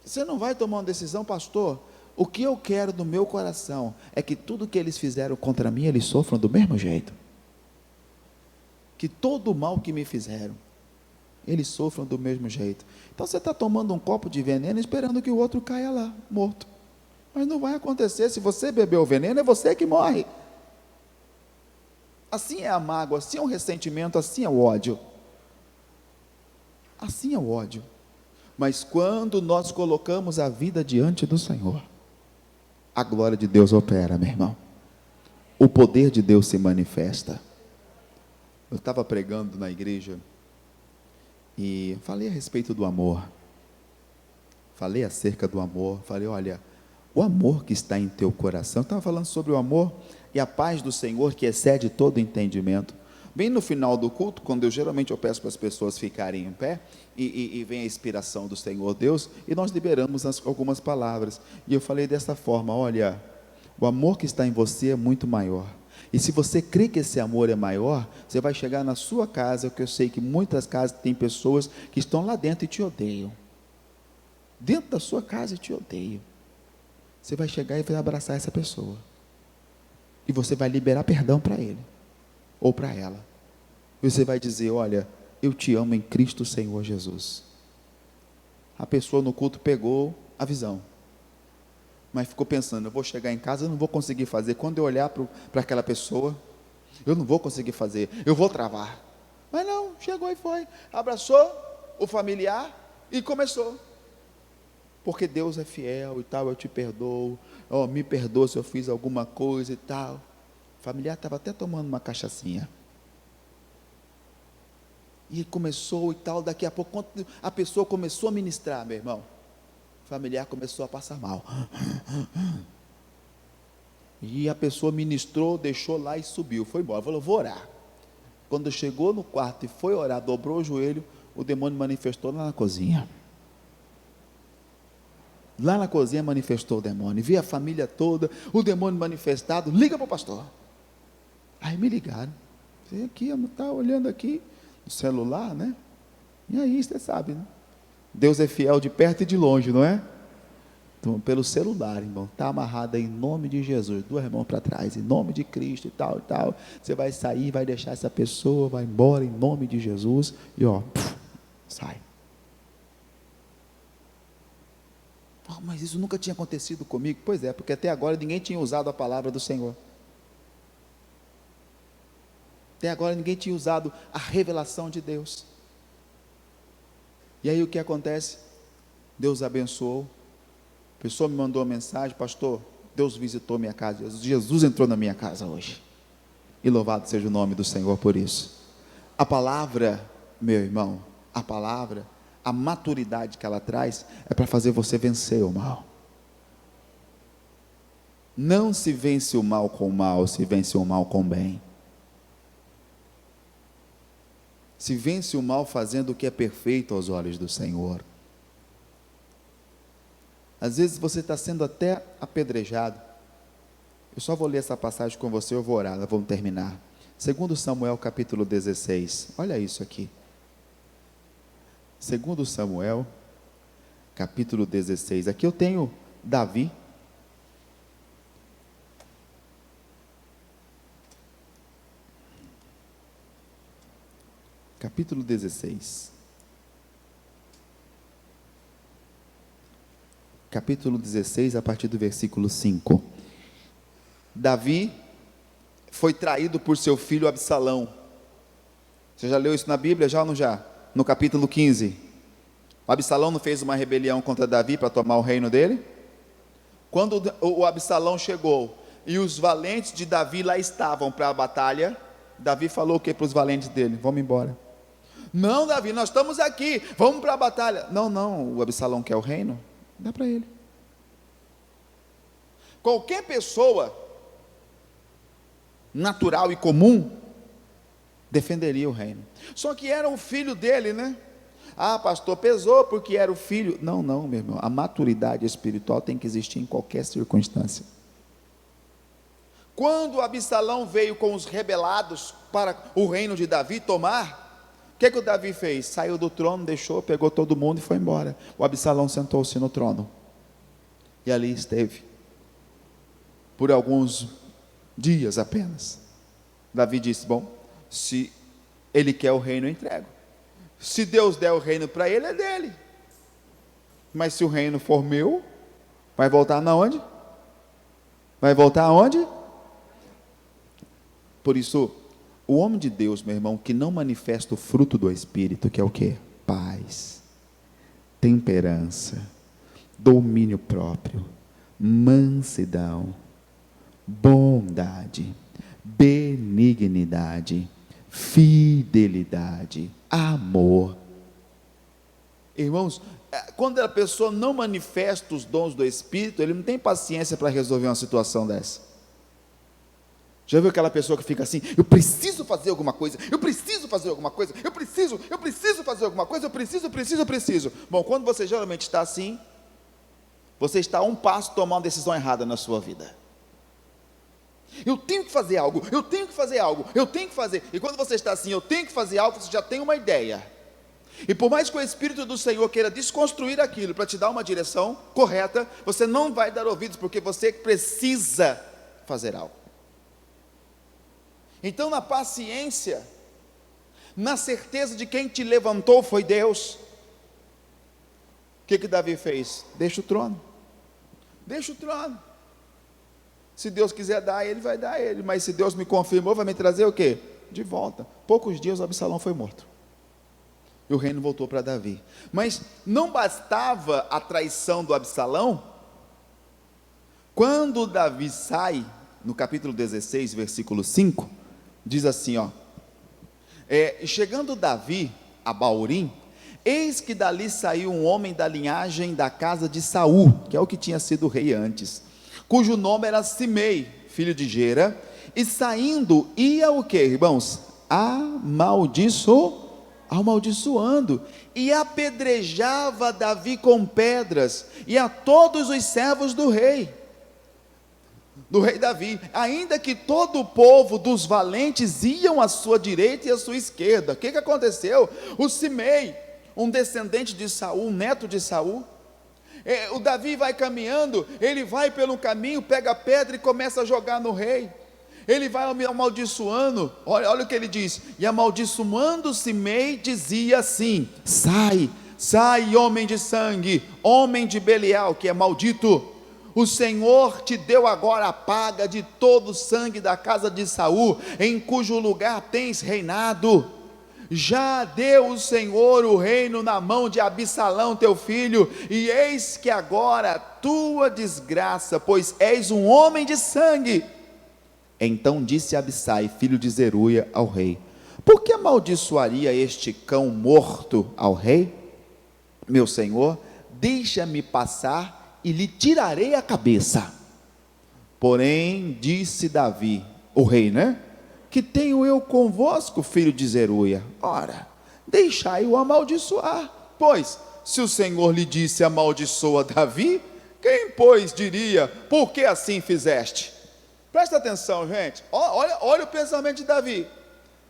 S1: você não vai tomar uma decisão, pastor? O que eu quero do meu coração é que tudo que eles fizeram contra mim, eles sofram do mesmo jeito. Que todo o mal que me fizeram, eles sofram do mesmo jeito. Então você está tomando um copo de veneno esperando que o outro caia lá, morto. Mas não vai acontecer. Se você beber o veneno, é você que morre. Assim é a mágoa, assim é o ressentimento, assim é o ódio. Assim é o ódio. Mas quando nós colocamos a vida diante do Senhor, a glória de Deus opera, meu irmão. O poder de Deus se manifesta. Eu estava pregando na igreja e falei a respeito do amor. Falei acerca do amor. Falei: olha, o amor que está em teu coração. Eu estava falando sobre o amor e a paz do Senhor que excede todo entendimento. Bem no final do culto, quando eu peço para as pessoas ficarem em pé, e vem a inspiração do Senhor Deus, e nós liberamos algumas palavras, e eu falei dessa forma: olha, o amor que está em você é muito maior, e se você crê que esse amor é maior, você vai chegar na sua casa, que eu sei que muitas casas tem pessoas que estão lá dentro e te odeiam, dentro da sua casa e te odeiam. Você vai chegar e vai abraçar essa pessoa, e você vai liberar perdão para ele, ou para ela. Você vai dizer: olha, eu te amo em Cristo Senhor Jesus. A pessoa no culto pegou a visão, mas ficou pensando: eu vou chegar em casa, eu não vou conseguir fazer. Quando eu olhar para aquela pessoa, eu não vou conseguir fazer, eu vou travar. Mas não, chegou e foi, abraçou o familiar e começou. Porque Deus é fiel e tal, eu te perdoo, me perdoa se eu fiz alguma coisa e tal. O familiar estava até tomando uma cachaçinha. E começou e tal, daqui a pouco, quando a pessoa começou a ministrar, meu irmão, o familiar começou a passar mal. E a pessoa ministrou, deixou lá e subiu, foi embora, falou: vou orar. Quando chegou no quarto e foi orar, dobrou o joelho, o demônio manifestou lá na cozinha. Lá na cozinha manifestou o demônio, vi a família toda, o demônio manifestado. Liga para o pastor. Aí me ligaram: você aqui, está olhando aqui no celular, né? E aí, você sabe, né? Deus é fiel de perto e de longe, não é? pelo celular, irmão, está amarrada em nome de Jesus, duas mãos para trás, em nome de Cristo e tal, você vai sair, vai deixar essa pessoa, vai embora em nome de Jesus, e ó, sai. Oh, mas isso nunca tinha acontecido comigo. Pois é, porque até agora ninguém tinha usado a palavra do Senhor. Até agora ninguém tinha usado a revelação de Deus. E aí o que acontece? Deus abençoou. A pessoa me mandou uma mensagem: pastor, Deus visitou minha casa, Jesus entrou na minha casa hoje. E louvado seja o nome do Senhor por isso. A palavra, meu irmão, a palavra, a maturidade que ela traz é para fazer você vencer o mal. Não se vence o mal com o mal, se vence o mal com o bem. Se vence o mal fazendo o que é perfeito aos olhos do Senhor. Às vezes você está sendo até apedrejado. Eu só vou ler essa passagem com você, eu vou orar, nós vamos terminar. 2 Samuel capítulo 16, olha isso aqui. 2 Samuel, capítulo 16, aqui eu tenho Davi, capítulo 16, a partir do versículo 5, Davi foi traído por seu filho Absalão. Você já leu isso na Bíblia, já ou não já? No capítulo 15, o Absalão não fez uma rebelião contra Davi para tomar o reino dele? Quando o Absalão chegou e os valentes de Davi lá estavam para a batalha, Davi falou o que para os valentes dele? Vamos embora. Não, Davi, nós estamos aqui, vamos para a batalha. Não, o Absalão quer o reino, dá para ele. Qualquer pessoa natural e comum defenderia o reino. Só que era o filho dele, né? Ah, pastor, pesou porque era o filho. Não, meu irmão, a maturidade espiritual tem que existir em qualquer circunstância. Quando Absalão veio com os rebelados para o reino de Davi tomar, o que o Davi fez? Saiu do trono, deixou, pegou todo mundo e foi embora. O Absalão sentou-se no trono e ali esteve por alguns dias apenas. Davi disse: bom, se ele quer o reino, eu entrego. Se Deus der o reino para ele, é dele. Mas se o reino for meu, vai voltar na onde? Vai voltar aonde? Por isso, o homem de Deus, meu irmão, que não manifesta o fruto do Espírito, que é o quê? Paz, temperança, domínio próprio, mansidão, bondade, benignidade, fidelidade, amor. Irmãos, quando a pessoa não manifesta os dons do Espírito, ele não tem paciência para resolver uma situação dessa. Já viu aquela pessoa que fica assim: eu preciso fazer alguma coisa, eu preciso fazer alguma coisa, eu preciso fazer alguma coisa, eu preciso. Bom, quando você geralmente está assim, você está a um passo de tomar uma decisão errada na sua vida. Eu tenho que fazer algo, eu tenho que fazer. E quando você está assim, eu tenho que fazer algo, você já tem uma ideia. E por mais que o Espírito do Senhor queira desconstruir aquilo para te dar uma direção correta, você não vai dar ouvidos, porque você precisa fazer algo. Então, na paciência, na certeza de quem te levantou foi Deus, o que Davi fez? Deixa o trono. Se Deus quiser dar, Ele vai dar ele, mas se Deus me confirmou, vai me trazer o quê? De volta. Poucos dias o Absalão foi morto, e o reino voltou para Davi. Mas não bastava a traição do Absalão. Quando Davi sai, no capítulo 16, versículo 5, diz assim, ó: chegando Davi a Baurim, eis que dali saiu um homem da linhagem da casa de Saul, que é o que tinha sido rei antes, cujo nome era Simei, filho de Gera, e saindo ia o que, irmãos? Amaldiçoando, e apedrejava Davi com pedras, e a todos os servos do rei Davi, ainda que todo o povo dos valentes iam à sua direita e à sua esquerda. O que aconteceu? O Simei, um descendente de Saul, um neto de Saul, O Davi vai caminhando, ele vai pelo caminho, pega a pedra e começa a jogar no rei. Ele vai amaldiçoando, olha o que ele diz: e amaldiçoando Simei, dizia assim: sai, sai, homem de sangue, homem de Belial, que é maldito. O Senhor te deu agora a paga de todo o sangue da casa de Saul, em cujo lugar tens reinado. Já deu o Senhor o reino na mão de Absalão teu filho, e eis que agora tua desgraça, pois és um homem de sangue. Então disse Abissai, filho de Zeruia, ao rei: por que amaldiçoaria este cão morto ao rei? Meu senhor, deixa-me passar e lhe tirarei a cabeça. Porém disse Davi, o rei, que tenho eu convosco, filho de Zeruia? Ora, deixai-o amaldiçoar, pois se o Senhor lhe disse amaldiçoa Davi, quem pois diria, por que assim fizeste? Presta atenção, gente, olha o pensamento de Davi.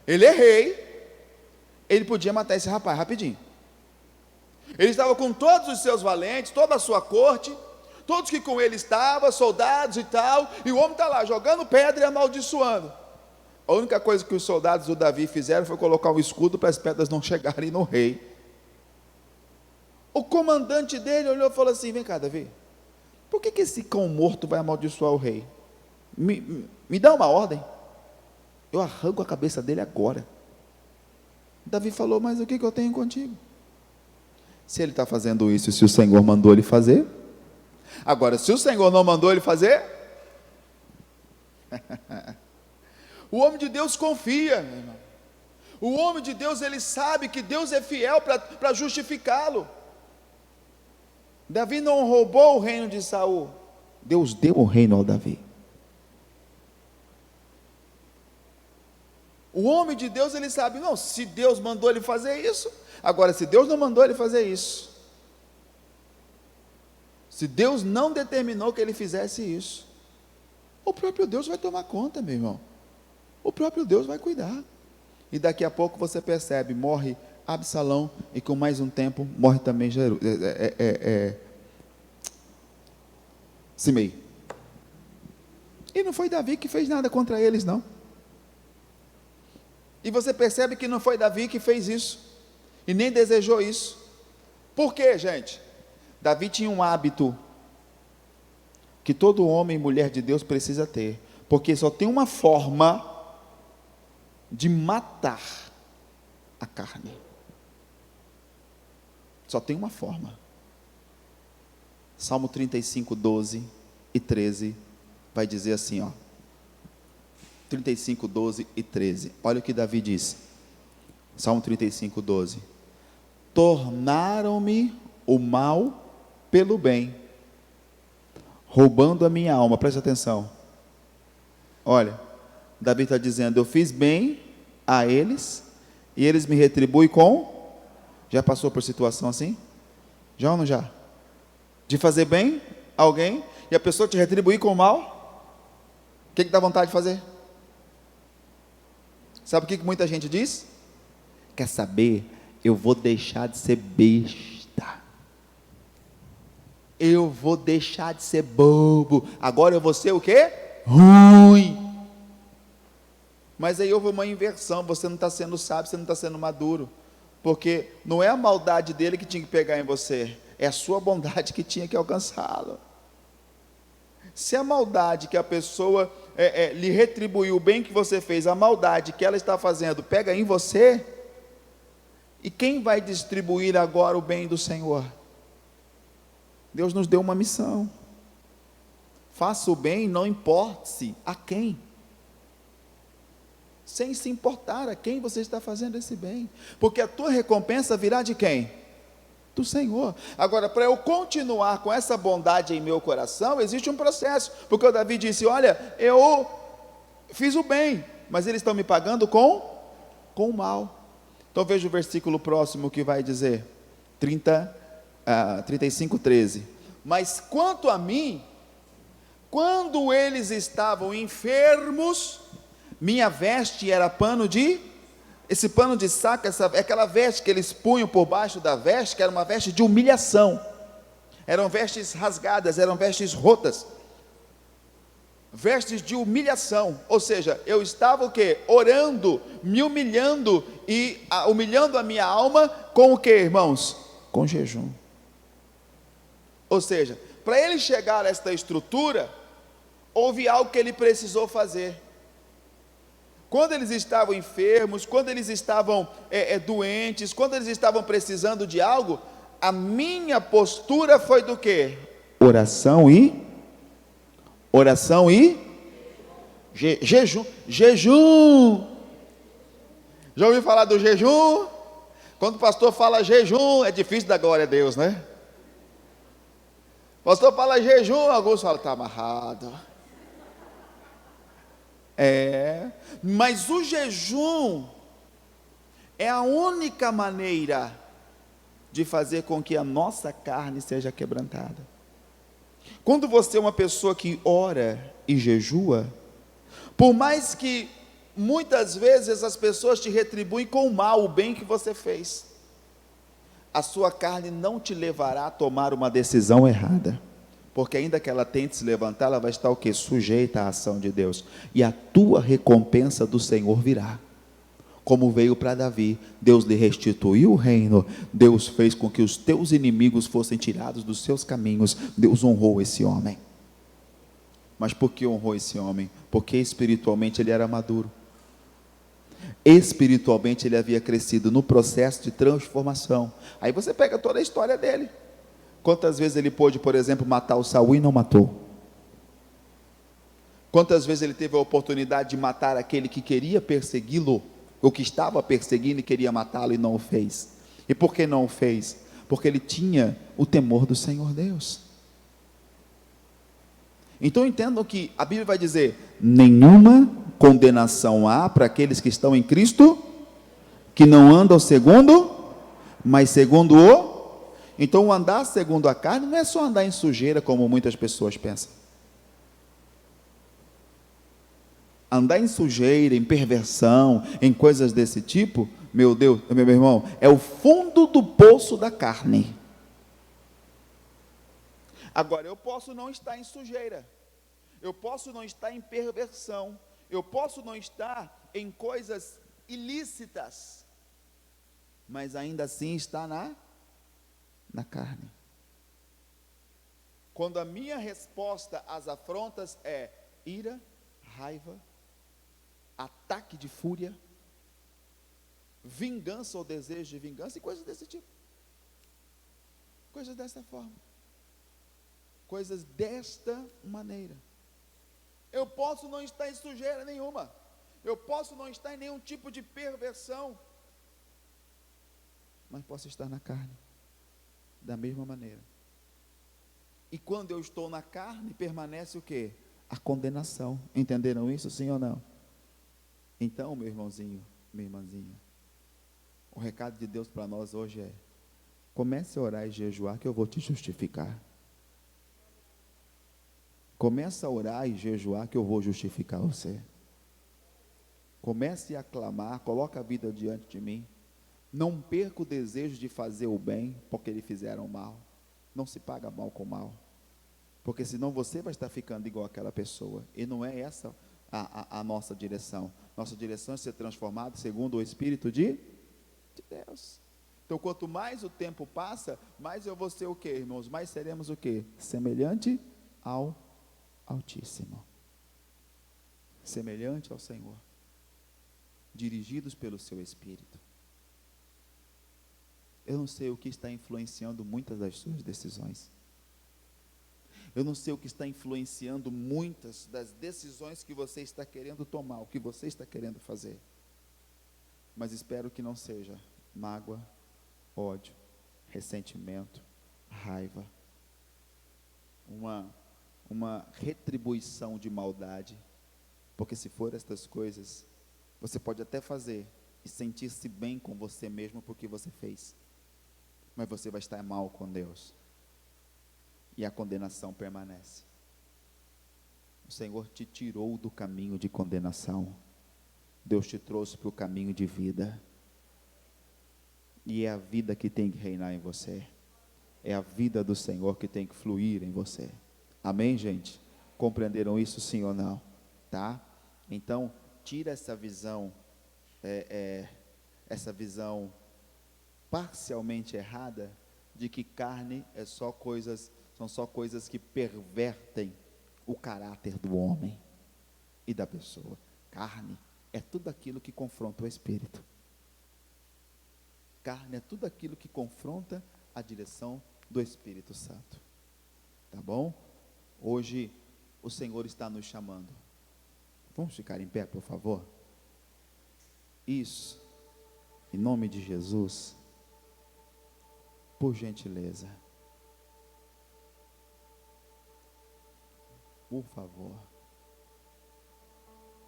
S1: Ele é rei, ele podia matar esse rapaz rapidinho. Ele estava com todos os seus valentes, toda a sua corte, todos que com ele estavam, soldados e tal, e o homem está lá jogando pedra e amaldiçoando. A única coisa que os soldados do Davi fizeram foi colocar um escudo para as pedras não chegarem no rei. O comandante dele olhou e falou assim: vem cá, Davi, por que esse cão morto vai amaldiçoar o rei? Me dá uma ordem, eu arranco a cabeça dele agora. Davi falou: mas o que eu tenho contigo? Se ele está fazendo isso, se o Senhor mandou ele fazer. Agora, se o Senhor não mandou ele fazer, o homem de Deus confia, meu irmão. O homem de Deus, ele sabe que Deus é fiel para justificá-lo. Davi não roubou o reino de Saul, Deus deu o reino ao Davi. O homem de Deus, ele sabe, não, se Deus mandou ele fazer isso. Agora, se Deus não mandou ele fazer isso, se Deus não determinou que ele fizesse isso, o próprio Deus vai tomar conta, meu irmão. O próprio Deus vai cuidar. E daqui a pouco você percebe, morre Absalão, e com mais um tempo morre também Simei. E não foi Davi que fez nada contra eles, não. E você percebe que não foi Davi que fez isso, e nem desejou isso. Por quê, gente? Davi tinha um hábito que todo homem e mulher de Deus precisa ter, porque só tem uma forma de matar a carne. Só tem uma forma. Salmo 35, 12 e 13 vai dizer assim, 35, 12 e 13. Olha o que Davi diz. Salmo 35, 12. Tornaram-me o mal pelo bem, roubando a minha alma. Preste atenção. Olha, Davi está dizendo: eu fiz bem a eles, e eles me retribuem com... Já passou por situação assim? Já ou não já? De fazer bem a alguém, e a pessoa te retribuir com o mal? O que dá vontade de fazer? Sabe o que muita gente diz? Quer saber? Eu vou deixar de ser besta. Eu vou deixar de ser bobo. Agora eu vou ser o quê? Ruim. Mas aí houve uma inversão. Você não está sendo sábio, você não está sendo maduro. Porque não é a maldade dele que tinha que pegar em você, é a sua bondade que tinha que alcançá-lo. Se a maldade que a pessoa lhe retribuiu o bem que você fez, a maldade que ela está fazendo pega em você, e quem vai distribuir agora o bem do Senhor? Deus nos deu uma missão. Faça o bem, não importe-se a quem, sem se importar a quem você está fazendo esse bem, porque a tua recompensa virá de quem? Do Senhor. Agora, para eu continuar com essa bondade em meu coração, existe um processo, porque o Davi disse: olha, eu fiz o bem, mas eles estão me pagando com o mal. Então veja o versículo próximo que vai dizer, 35, 13. Mas quanto a mim, quando eles estavam enfermos, minha veste era pano de... Esse pano de saco, aquela veste que eles punham por baixo da veste, que era uma veste de humilhação. eram vestes rasgadas, eram vestes rotas, vestes de humilhação. Ou seja, eu estava o quê? Orando, me humilhando e humilhando a minha alma com o quê, irmãos? Com jejum. Ou seja, para ele chegar a esta estrutura, houve algo que ele precisou fazer. Quando eles estavam enfermos, quando eles estavam doentes, quando eles estavam precisando de algo, a minha postura foi do quê? Oração e jejum. Jejum. Já ouviu falar do jejum? Quando o pastor fala jejum, é difícil dar glória a Deus, né? O pastor fala jejum, alguns falam, está amarrado. Mas o jejum é a única maneira de fazer com que a nossa carne seja quebrantada. Quando você é uma pessoa que ora e jejua, por mais que muitas vezes as pessoas te retribuem com o mal, o bem que você fez, a sua carne não te levará a tomar uma decisão errada, porque ainda que ela tente se levantar, ela vai estar o quê? Sujeita à ação de Deus, e a tua recompensa do Senhor virá, como veio para Davi. Deus lhe restituiu o reino, Deus fez com que os teus inimigos fossem tirados dos seus caminhos, Deus honrou esse homem. Mas por que honrou esse homem? Porque espiritualmente ele era maduro, espiritualmente ele havia crescido no processo de transformação. Aí você pega toda a história dele. Quantas vezes ele pôde, por exemplo, matar o Saul e não matou? Quantas vezes ele teve a oportunidade de matar aquele que queria persegui-lo, ou que estava perseguindo e queria matá-lo e não o fez? E por que não o fez? Porque ele tinha o temor do Senhor Deus. Então entendam que a Bíblia vai dizer: nenhuma condenação há para aqueles que estão em Cristo, que não andam segundo, mas segundo o... Então o andar segundo a carne não é só andar em sujeira, como muitas pessoas pensam. Andar em sujeira, em perversão, em coisas desse tipo, meu Deus, meu irmão, é o fundo do poço da carne. Agora, eu posso não estar em sujeira, eu posso não estar em perversão, eu posso não estar em coisas ilícitas, mas ainda assim está na carne. Quando a minha resposta às afrontas é ira, raiva, ataque de fúria, vingança ou desejo de vingança e coisas desse tipo, coisas dessa forma, coisas desta maneira, eu posso não estar em sujeira nenhuma, eu posso não estar em nenhum tipo de perversão, mas posso estar na carne, da mesma maneira. E quando eu estou na carne, permanece o quê? A condenação. Entenderam isso, sim ou não? Então, meu irmãozinho, minha irmãzinha, o recado de Deus para nós hoje é: comece a orar e jejuar, que eu vou te justificar. Comece a orar e jejuar, que eu vou justificar você. Comece a clamar, coloque a vida diante de mim. Não perca o desejo de fazer o bem, porque lhe fizeram mal. Não se paga mal com mal, porque senão você vai estar ficando igual aquela pessoa, e não é essa a nossa direção. Nossa direção é ser transformado segundo o Espírito de Deus. Então, quanto mais o tempo passa, mais eu vou ser o quê, irmãos? Mais seremos o quê? Semelhante ao Altíssimo, semelhante ao Senhor, dirigidos pelo seu Espírito. Eu não sei o que está influenciando muitas das suas decisões. Eu não sei o que está influenciando muitas das decisões que você está querendo tomar, o que você está querendo fazer. Mas espero que não seja mágoa, ódio, ressentimento, raiva, uma retribuição de maldade. Porque se for estas coisas, você pode até fazer e sentir-se bem com você mesmo porque você fez, mas você vai estar mal com Deus, e a condenação permanece. O Senhor te tirou do caminho de condenação, Deus te trouxe para o caminho de vida, e é a vida que tem que reinar em você, é a vida do Senhor que tem que fluir em você. Amém, gente? Compreenderam isso, sim ou não? Tá? Então, tira essa visão, essa visão parcialmente errada de que carne são só coisas que pervertem o caráter do homem e da pessoa. Carne é tudo aquilo que confronta o espírito. Carne é tudo aquilo que confronta a direção do Espírito Santo. Tá bom? Hoje o Senhor está nos chamando. Vamos ficar em pé, por favor? Isso. Em nome de Jesus. Por gentileza. Por favor.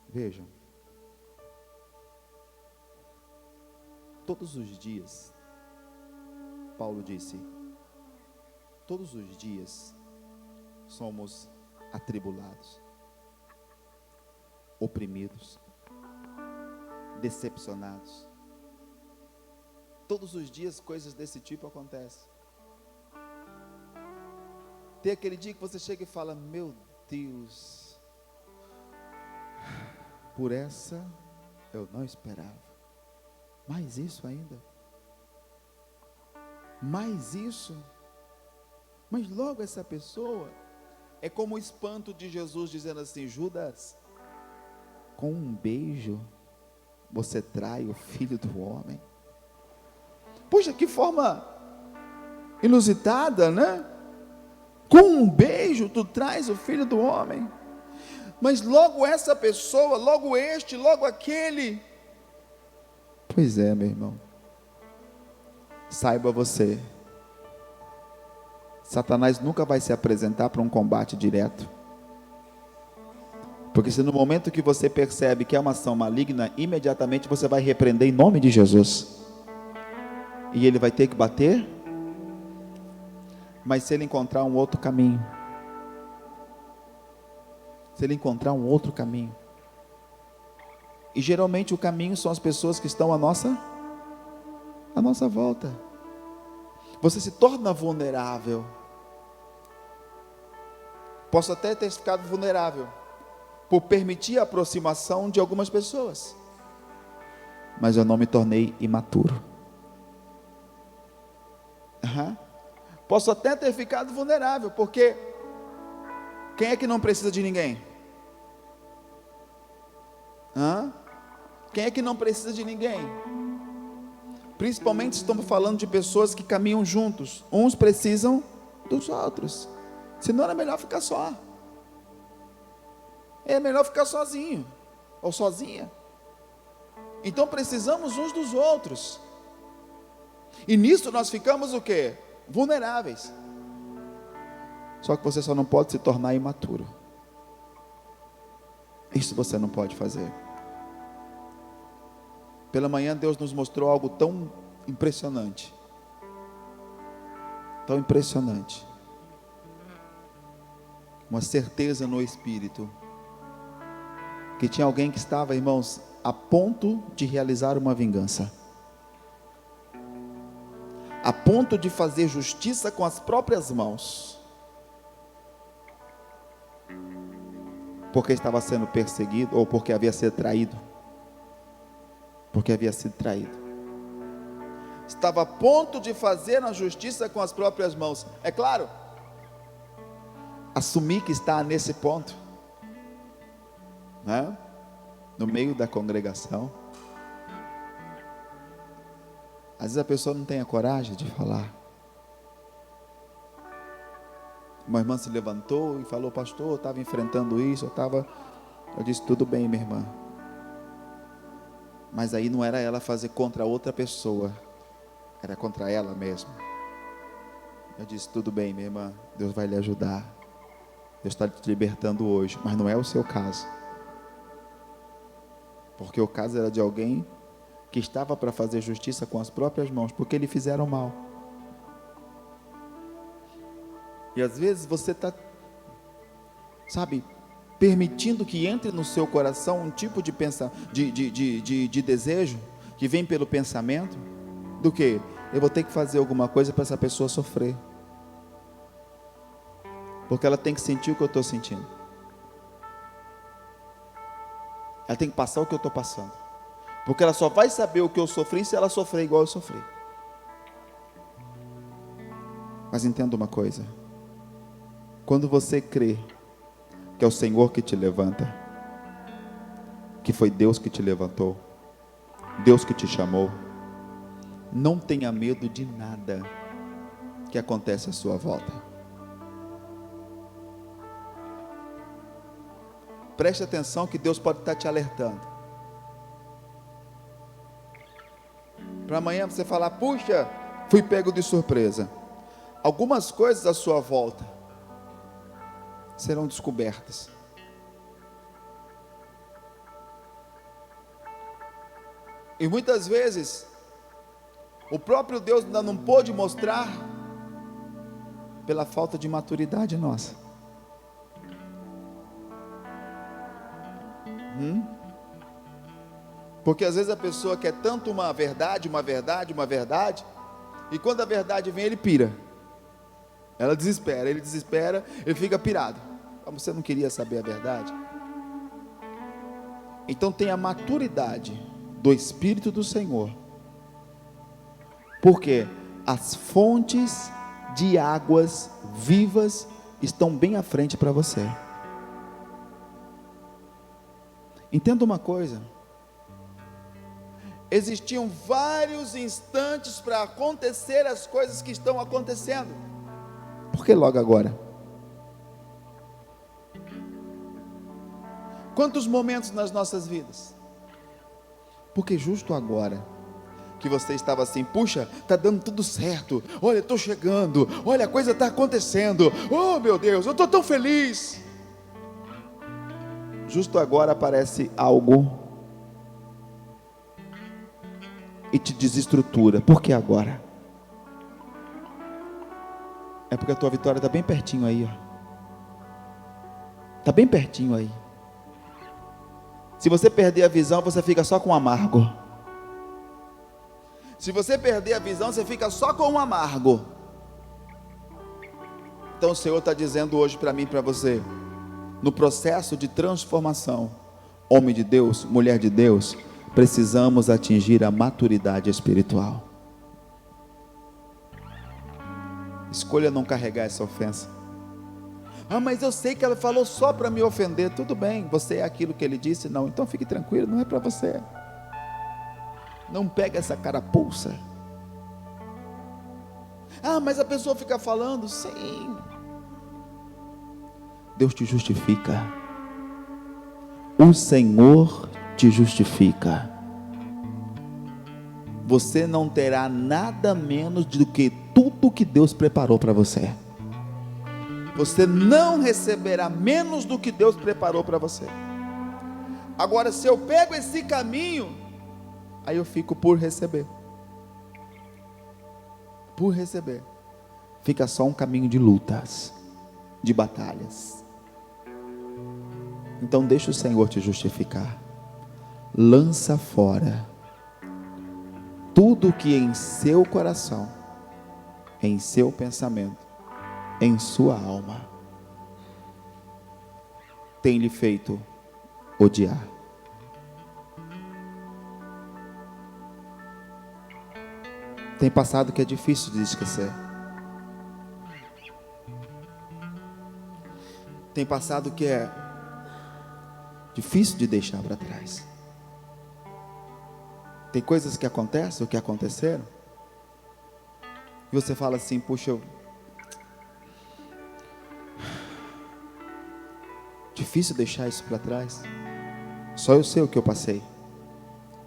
S1: Vejam. Todos os dias, Paulo disse, todos os dias somos atribulados, oprimidos, decepcionados. Todos os dias coisas desse tipo acontecem. Tem aquele dia que você chega e fala: meu Deus, por essa eu não esperava. Mais isso ainda. Mais isso. Mas logo essa pessoa é como o espanto de Jesus dizendo assim: Judas, com um beijo você trai o Filho do Homem. Puxa, que forma inusitada, né? Com um beijo tu traz o Filho do Homem. Mas logo essa pessoa, logo este, logo aquele. Pois é, meu irmão. Saiba você, Satanás nunca vai se apresentar para um combate direto. Porque se no momento que você percebe que é uma ação maligna, imediatamente você vai repreender em nome de Jesus. E ele vai ter que bater. Mas se ele encontrar um outro caminho, e geralmente o caminho são as pessoas que estão à nossa volta. Você se torna vulnerável. Posso até ter ficado vulnerável por permitir a aproximação de algumas pessoas, mas eu não me tornei imaturo. Posso até ter ficado vulnerável, porque quem é que não precisa de ninguém? Quem é que não precisa de ninguém? Principalmente estamos falando de pessoas que caminham juntos. Uns precisam dos outros. Senão era melhor ficar só. É melhor ficar sozinho ou sozinha. Então precisamos uns dos outros. E nisso nós ficamos o quê? Vulneráveis. Só que você só não pode se tornar imaturo. Isso você não pode fazer. Pela manhã Deus nos mostrou algo tão impressionante. Tão impressionante. Uma certeza no Espírito. Que tinha alguém que estava, irmãos, a ponto de realizar uma vingança. A ponto de fazer justiça com as próprias mãos. Porque estava sendo perseguido ou porque havia sido traído. Porque havia sido traído. Estava a ponto de fazer a justiça com as próprias mãos. É claro, assumir que está nesse ponto, né? No meio da congregação. Às vezes a pessoa não tem a coragem de falar. Uma irmã se levantou e falou: pastor, eu estava enfrentando isso, eu disse: tudo bem, minha irmã. Mas aí não era ela fazer contra outra pessoa, era contra ela mesma. Eu disse: tudo bem, minha irmã, Deus vai lhe ajudar. Deus está te libertando hoje, mas não é o seu caso. Porque o caso era de alguém que estava para fazer justiça com as próprias mãos, porque lhe fizeram mal. E às vezes você está, permitindo que entre no seu coração um tipo de desejo que vem pelo pensamento, do que? Eu vou ter que fazer alguma coisa para essa pessoa sofrer. Porque ela tem que sentir o que eu estou sentindo. Ela tem que passar o que eu estou passando. Porque ela só vai saber o que eu sofri se ela sofrer igual eu sofri. Mas entenda uma coisa. Quando você crê que é o Senhor que te levanta, que foi Deus que te levantou, Deus que te chamou, não tenha medo de nada que acontece à sua volta. Preste atenção que Deus pode estar te alertando. Para amanhã você falar, puxa, fui pego de surpresa. Algumas coisas à sua volta serão descobertas. E muitas vezes, o próprio Deus ainda não pôde mostrar, pela falta de maturidade nossa. Porque às vezes a pessoa quer tanto uma verdade, e quando a verdade vem, ele pira. Ela desespera, ele desespera, ele fica pirado. Mas você não queria saber a verdade? Então tenha a maturidade do Espírito do Senhor. Porque as fontes de águas vivas estão bem à frente para você. Entenda uma coisa. Existiam vários instantes para acontecer as coisas que estão acontecendo. Por que logo agora? Quantos momentos nas nossas vidas? Porque justo agora que você estava assim, puxa, está dando tudo certo, olha, estou chegando, olha, a coisa está acontecendo, oh meu Deus, eu estou tão feliz. Justo agora aparece algo e te desestrutura. Por que agora? É porque a tua vitória está bem pertinho aí, ó. Está bem pertinho aí. Se você perder a visão, você fica só com amargo. Se você perder a visão, você fica só com um amargo. Então o Senhor está dizendo hoje para mim e para você, no processo de transformação, homem de Deus, mulher de Deus, precisamos atingir a maturidade espiritual. Escolha não carregar essa ofensa. Ah, mas eu sei que ela falou só para me ofender. Tudo bem, você é aquilo que ele disse? Não, então fique tranquilo, não é para você. Não pega essa carapuça. Ah, mas a pessoa fica falando. Sim, Deus te justifica. O Senhor te justifica. Você não terá nada menos do que tudo que Deus preparou para você. Você não receberá menos do que Deus preparou para você. Agora, se eu pego esse caminho, aí eu fico por receber. Por receber. Fica só um caminho de lutas, de batalhas. Então deixa o Senhor te justificar. Lança fora tudo que em seu coração, em seu pensamento, em sua alma tem lhe feito odiar. Tem passado que é difícil de esquecer. Tem passado que é difícil de deixar para trás. Tem coisas que acontecem, ou que aconteceram, e você fala assim, puxa, difícil deixar isso para trás. Só eu sei o que eu passei.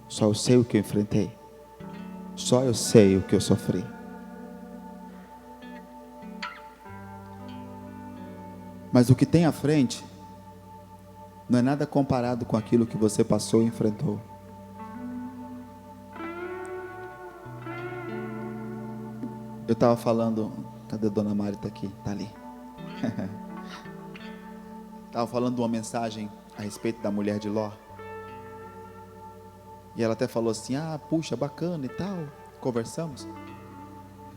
S1: Só eu sei o que eu enfrentei. Só eu sei o que eu sofri. Mas o que tem à frente não é nada comparado com aquilo que você passou e enfrentou. Eu estava falando, cadê a dona Mari? Está aqui, está ali. Estava falando de uma mensagem a respeito da mulher de Ló. E ela até falou assim, puxa, bacana e tal. Conversamos.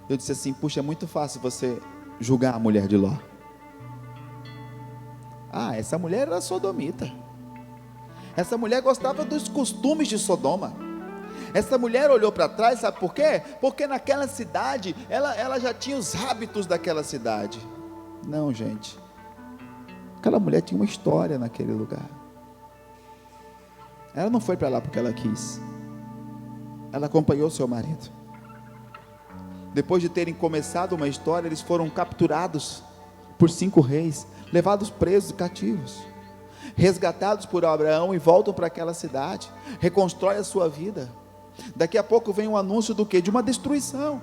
S1: Eu disse assim, puxa, é muito fácil você julgar a mulher de Ló. Ah, essa mulher era sodomita. Essa mulher gostava dos costumes de Sodoma. Essa mulher olhou para trás, sabe por quê? Porque naquela cidade, ela já tinha os hábitos daquela cidade. Não, gente. Aquela mulher tinha uma história naquele lugar. Ela não foi para lá porque ela quis. Ela acompanhou seu marido. Depois de terem começado uma história, eles foram capturados por 5 reis, levados presos, cativos, resgatados por Abraão e voltam para aquela cidade, reconstrói a sua vida. Daqui a pouco vem um anúncio do quê? De uma destruição.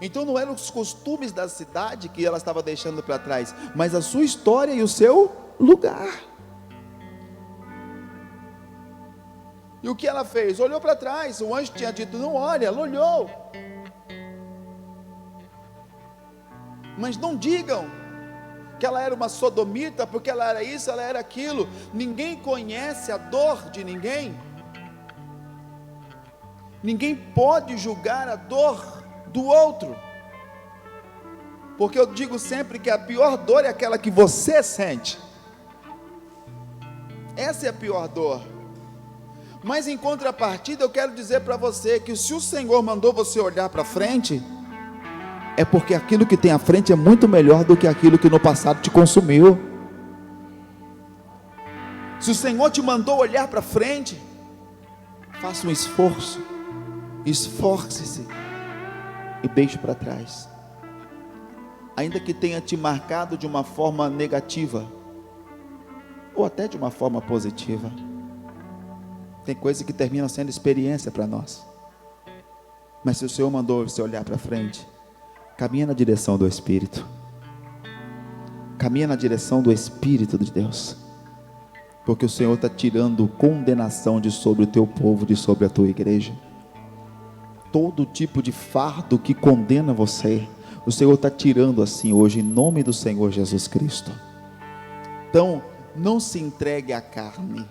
S1: Então não eram os costumes da cidade que ela estava deixando para trás, mas a sua história e o seu lugar. E o que ela fez? Olhou para trás. O anjo tinha dito, não olha. Ela olhou. Mas não digam que ela era uma sodomita, porque ela era isso, ela era aquilo. Ninguém conhece a dor de ninguém. Ninguém pode julgar a dor do outro, porque eu digo sempre que a pior dor é aquela que você sente. Essa é a pior dor. Mas em contrapartida, eu quero dizer para você que se o Senhor mandou você olhar para frente, é porque aquilo que tem à frente é muito melhor do que aquilo que no passado te consumiu. Se o Senhor te mandou olhar para frente, faça um esforço, esforce-se e deixe para trás, ainda que tenha te marcado de uma forma negativa, ou até de uma forma positiva. Tem coisa que termina sendo experiência para nós, mas se o Senhor mandou você olhar para frente, caminha na direção do Espírito, caminha na direção do Espírito de Deus, porque o Senhor está tirando condenação de sobre o teu povo, de sobre a tua igreja. Todo tipo de fardo que condena você, o Senhor está tirando assim hoje, em nome do Senhor Jesus Cristo. Então, não se entregue à carne,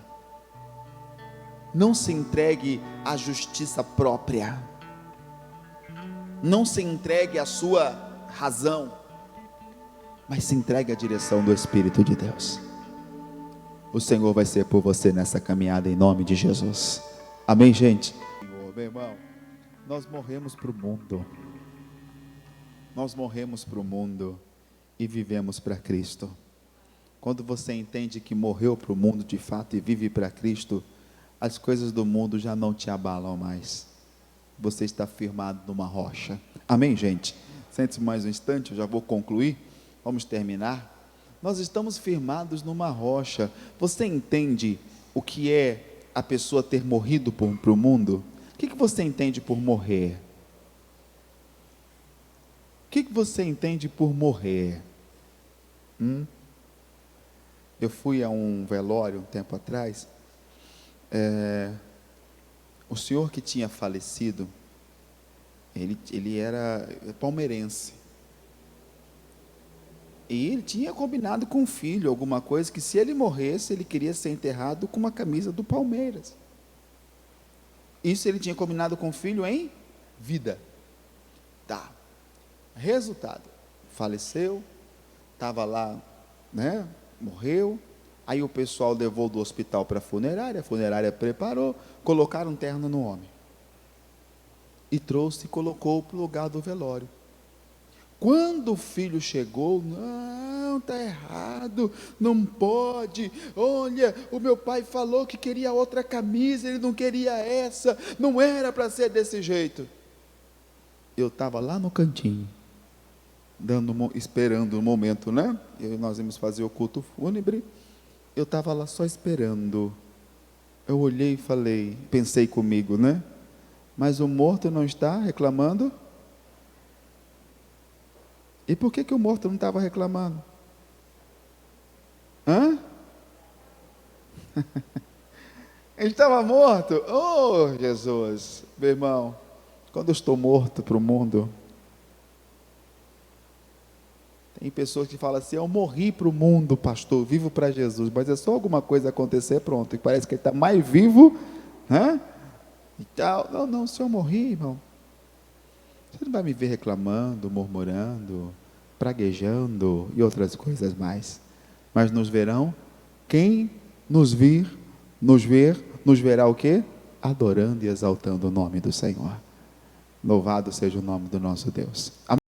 S1: não se entregue à justiça própria, não se entregue à sua razão, mas se entregue à direção do Espírito de Deus. O Senhor vai ser por você nessa caminhada, em nome de Jesus. Amém, gente? Meu irmão, nós morremos para o mundo. Nós morremos para o mundo e vivemos para Cristo. Quando você entende que morreu para o mundo de fato e vive para Cristo, as coisas do mundo já não te abalam mais. Você está firmado numa rocha. Amém, gente? Sente-se mais um instante, eu já vou concluir. Vamos terminar. Nós estamos firmados numa rocha. Você entende o que é a pessoa ter morrido para o mundo? O que você entende por morrer? O que você entende por morrer? Eu fui a um velório um tempo atrás. O senhor que tinha falecido, ele era palmeirense. E ele tinha combinado com o filho alguma coisa, que se ele morresse, ele queria ser enterrado com uma camisa do Palmeiras. Isso ele tinha combinado com o filho em vida. Tá. Resultado, faleceu, estava lá, né? Morreu. Aí o pessoal levou do hospital para a funerária preparou, colocaram um terno no homem. E trouxe e colocou para o lugar do velório. Quando o filho chegou, não, está errado, não pode, olha, o meu pai falou que queria outra camisa, ele não queria essa, não era para ser desse jeito. Eu estava lá no cantinho, esperando o momento, né? Nós íamos fazer o culto fúnebre, eu estava lá só esperando. Eu olhei e falei, pensei comigo, né? Mas o morto não está reclamando? E por que o morto não estava reclamando? Ele estava morto? Oh, Jesus, meu irmão, quando eu estou morto para o mundo, tem pessoas que falam assim, eu morri para o mundo, pastor, vivo para Jesus, mas é só alguma coisa acontecer, pronto, e parece que ele está mais vivo, e tal. Não, se eu morri, irmão, você não vai me ver reclamando, murmurando, praguejando e outras coisas mais. Mas nos verão, quem nos ver, nos verá o quê? Adorando e exaltando o nome do Senhor. Louvado seja o nome do nosso Deus. Amém.